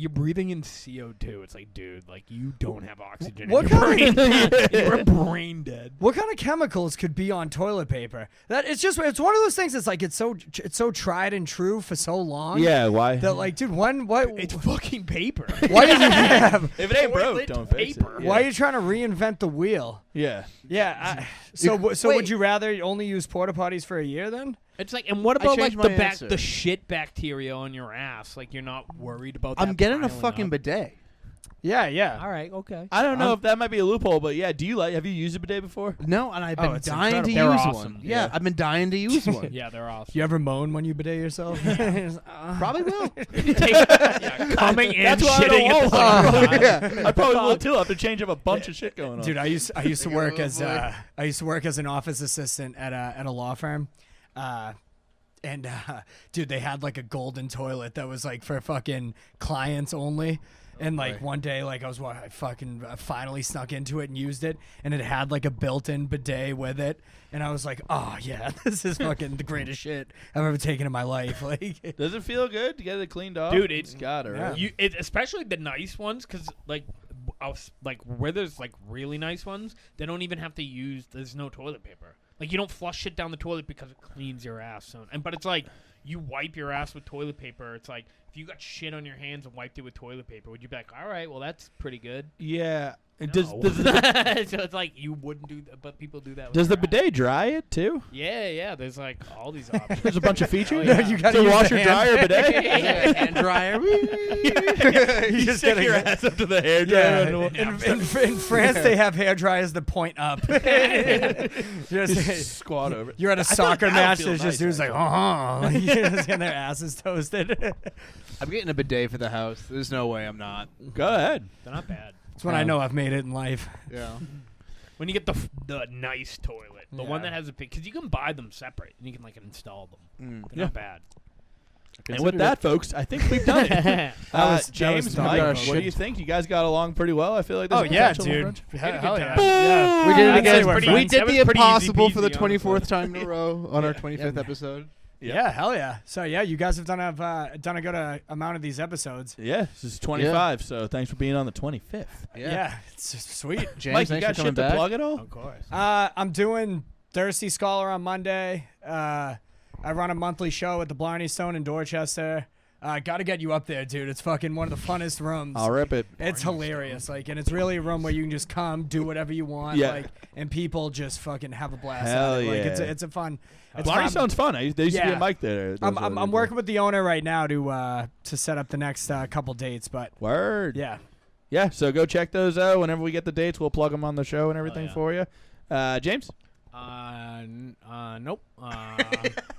D: breathing in CO2. It's like, dude, like you don't have oxygen
F: What
D: in your
F: kind
D: brain. You're brain dead.
F: what kind of chemicals could be on toilet paper? It's one of those things. It's like it's so tried and true for so long.
C: yeah, why?
F: That like, dude, what?
D: It's fucking paper.
F: Why did you have?
C: If it ain't broke,
D: Toilet
C: don't fix it.
D: paper.
C: Yeah.
F: Why are you trying to reinvent the wheel?
C: Yeah.
F: Yeah. So would
B: wait.
F: you rather only use porta potties for a year then?
D: It's like, and what about like
B: changed my
D: the
B: answer.
D: the shit bacteria on your ass? Like you're not worried about that.
B: I'm getting a
D: piling
B: fucking
D: up?
B: bidet.
F: Yeah, yeah.
D: All right, okay.
C: I don't know if that might be a loophole, but yeah, have you used a bidet before?
B: No, and I've
F: Oh,
B: been
F: it's
B: dying to
F: incredible.
B: use
D: They're
B: one.
D: awesome.
B: Yeah,
C: Yeah.
B: I've been dying to use one.
D: Yeah, they're awesome.
F: You ever moan when you bidet yourself?
B: Probably will.
D: Coming in,
C: That's why I
D: shitting
C: don't
D: at the
C: want
D: same
C: one.
D: time.
B: Yeah.
C: I probably will too. I have to change up a bunch of shit going on.
F: Dude, I used to work
B: Oh,
F: as
B: boy.
F: I used to work as an office assistant at a law firm, and dude, they had like a golden toilet that was like for fucking clients only. And like
B: boy.
F: one day, like I finally snuck into it and used it, and it had like a built-in bidet with it, and I was like, oh yeah, this is fucking the greatest shit I've ever taken in my life. Like,
C: Does it feel good to get it cleaned off?
D: Dude, it's
C: got it.
F: yeah.
C: Right?
D: Especially the nice ones, because like, where there's like really nice ones, they don't even have to use. There's no toilet paper. Like you don't flush shit down the toilet because it cleans your ass. So, but it's like you wipe your ass with toilet paper. It's like if you got shit on your hands and wiped it with toilet paper, would you be like, all right, well that's pretty good?
C: Yeah.
D: No.
C: Does
D: So it's like you wouldn't do that, but people do that. With
C: the
D: their ass.
C: bidet dry it too?
D: Yeah. There's like all these options.
C: There's a bunch of features.
D: Oh, yeah.
F: you gotta
C: So
F: use
C: washer
F: the
C: dryer
F: hand.
C: bidet.
B: Hand dryer.
F: You just
C: Stick
F: gotta
C: your
F: get-
C: ass up to the hair
F: Yeah,
C: dryer.
F: in France they have hair dryers that point up.
C: Just squat over.
F: You're at a
C: I feel like
F: soccer
C: that would
F: match.
C: feel
F: There's just
C: nice,
F: dudes like, like just getting their asses toasted.
B: I'm getting a bidet for the house. There's no way I'm not.
C: Go ahead.
D: They're not bad.
F: That's when I know I've made it in life.
B: Yeah.
D: When you get the nice toilet, the one
F: Yeah.
D: that has a because you can buy them separate and you can like install them. They're
C: Yeah.
D: not bad.
C: And with that, folks, I think we've done it.
F: That was
C: James,
F: the
C: Mike,
F: big
C: what
F: one.
C: do you think? You guys got along pretty well. I feel like.
F: Oh
C: there's
F: yeah,
C: potential
F: dude.
C: for friendship.
D: We had a
F: Hell
D: good
F: yeah.
D: time.
F: Yeah.
B: We did it
F: I'd say
B: again.
F: we're
B: We
F: friends.
B: did
D: That was
B: the
D: pretty
B: impossible
D: easy
B: for the
D: peasy, honestly.
B: 24th time in a row on our 25th episode.
F: Yeah, hell yeah. So yeah, you guys have done a good amount of these episodes.
C: Yeah, this is 25. So thanks for being on the 25th.
F: Yeah, it's just sweet.
B: James,
C: Mike, you
B: thanks
C: got
B: for coming
C: shit to
B: back.
C: plug at all?
D: Of course.
F: I'm doing Thirsty Scholar on Monday. I run a monthly show at the Blarney Stone in Dorchester. Got to get you up there, dude. It's fucking one of the funnest rooms.
C: I'll rip it.
F: It's hilarious, like, and it's really a room where you can just come, do whatever you want,
C: Yeah.
F: like, and people just fucking have a blast.
C: Hell
F: at it. Like,
C: yeah.
F: it's a fun. It's
C: Blarney
F: fun.
C: sounds fun. There used to be
F: Yeah.
C: a mic there.
F: I'm working with the owner right now to set up the next couple dates, but
C: Word.
F: yeah.
C: Yeah, so go check those out. Whenever we get the dates, we'll plug them on the show and everything
D: yeah.
C: for you. James?
D: Nope.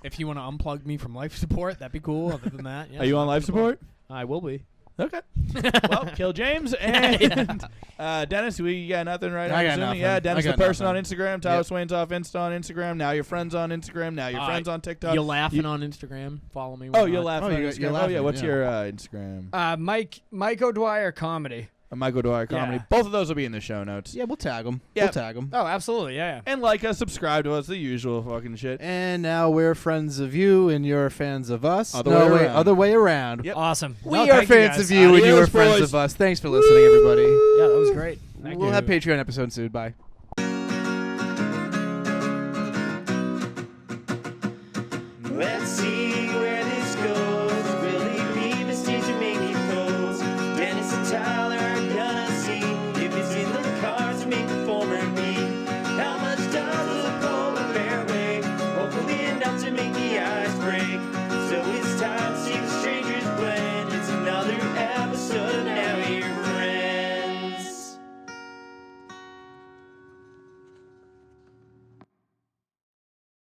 D: If you want to unplug me from life support, that'd be cool. Other than that, yeah.
C: Are you on life support?
D: I will be.
C: Okay. Well, kill James. And Dennis, we got nothing right now.
B: I got
C: assuming?
B: nothing.
C: Yeah, Dennis
B: I
C: the
B: got
C: person on
B: nothing.
C: Instagram. Tyler
B: Yep.
C: Swain's off Insta on Instagram. Now your friends on Instagram. Now your friends on TikTok.
D: You're laughing on Instagram. Follow me.
C: Oh,
D: why
C: you're
D: not?
C: laughing
B: Oh,
C: on
B: you're
C: Instagram. Oh, yeah.
B: laughing,
C: What's
B: yeah.
C: your Instagram?
F: Mike O'Dwyer comedy.
C: Michael Dwyer Comedy.
F: Yeah.
C: Both of those will be in the show notes.
B: Yeah, we'll tag them.
C: Yep.
B: We'll tag them.
F: Oh, absolutely. Yeah.
C: And like us, subscribe to us, the usual fucking shit.
B: And now we're friends of you, and you're fans of us.
C: Other way around.
B: Other way around.
C: Yep.
F: Awesome.
B: We
F: No,
B: are
F: thank you
B: fans
F: guys.
B: of you, and you are
C: Adios,
B: friends
C: boys.
B: of us. Thanks for listening, everybody.
F: Yeah, that was great.
B: We'll have Patreon episodes soon. Bye.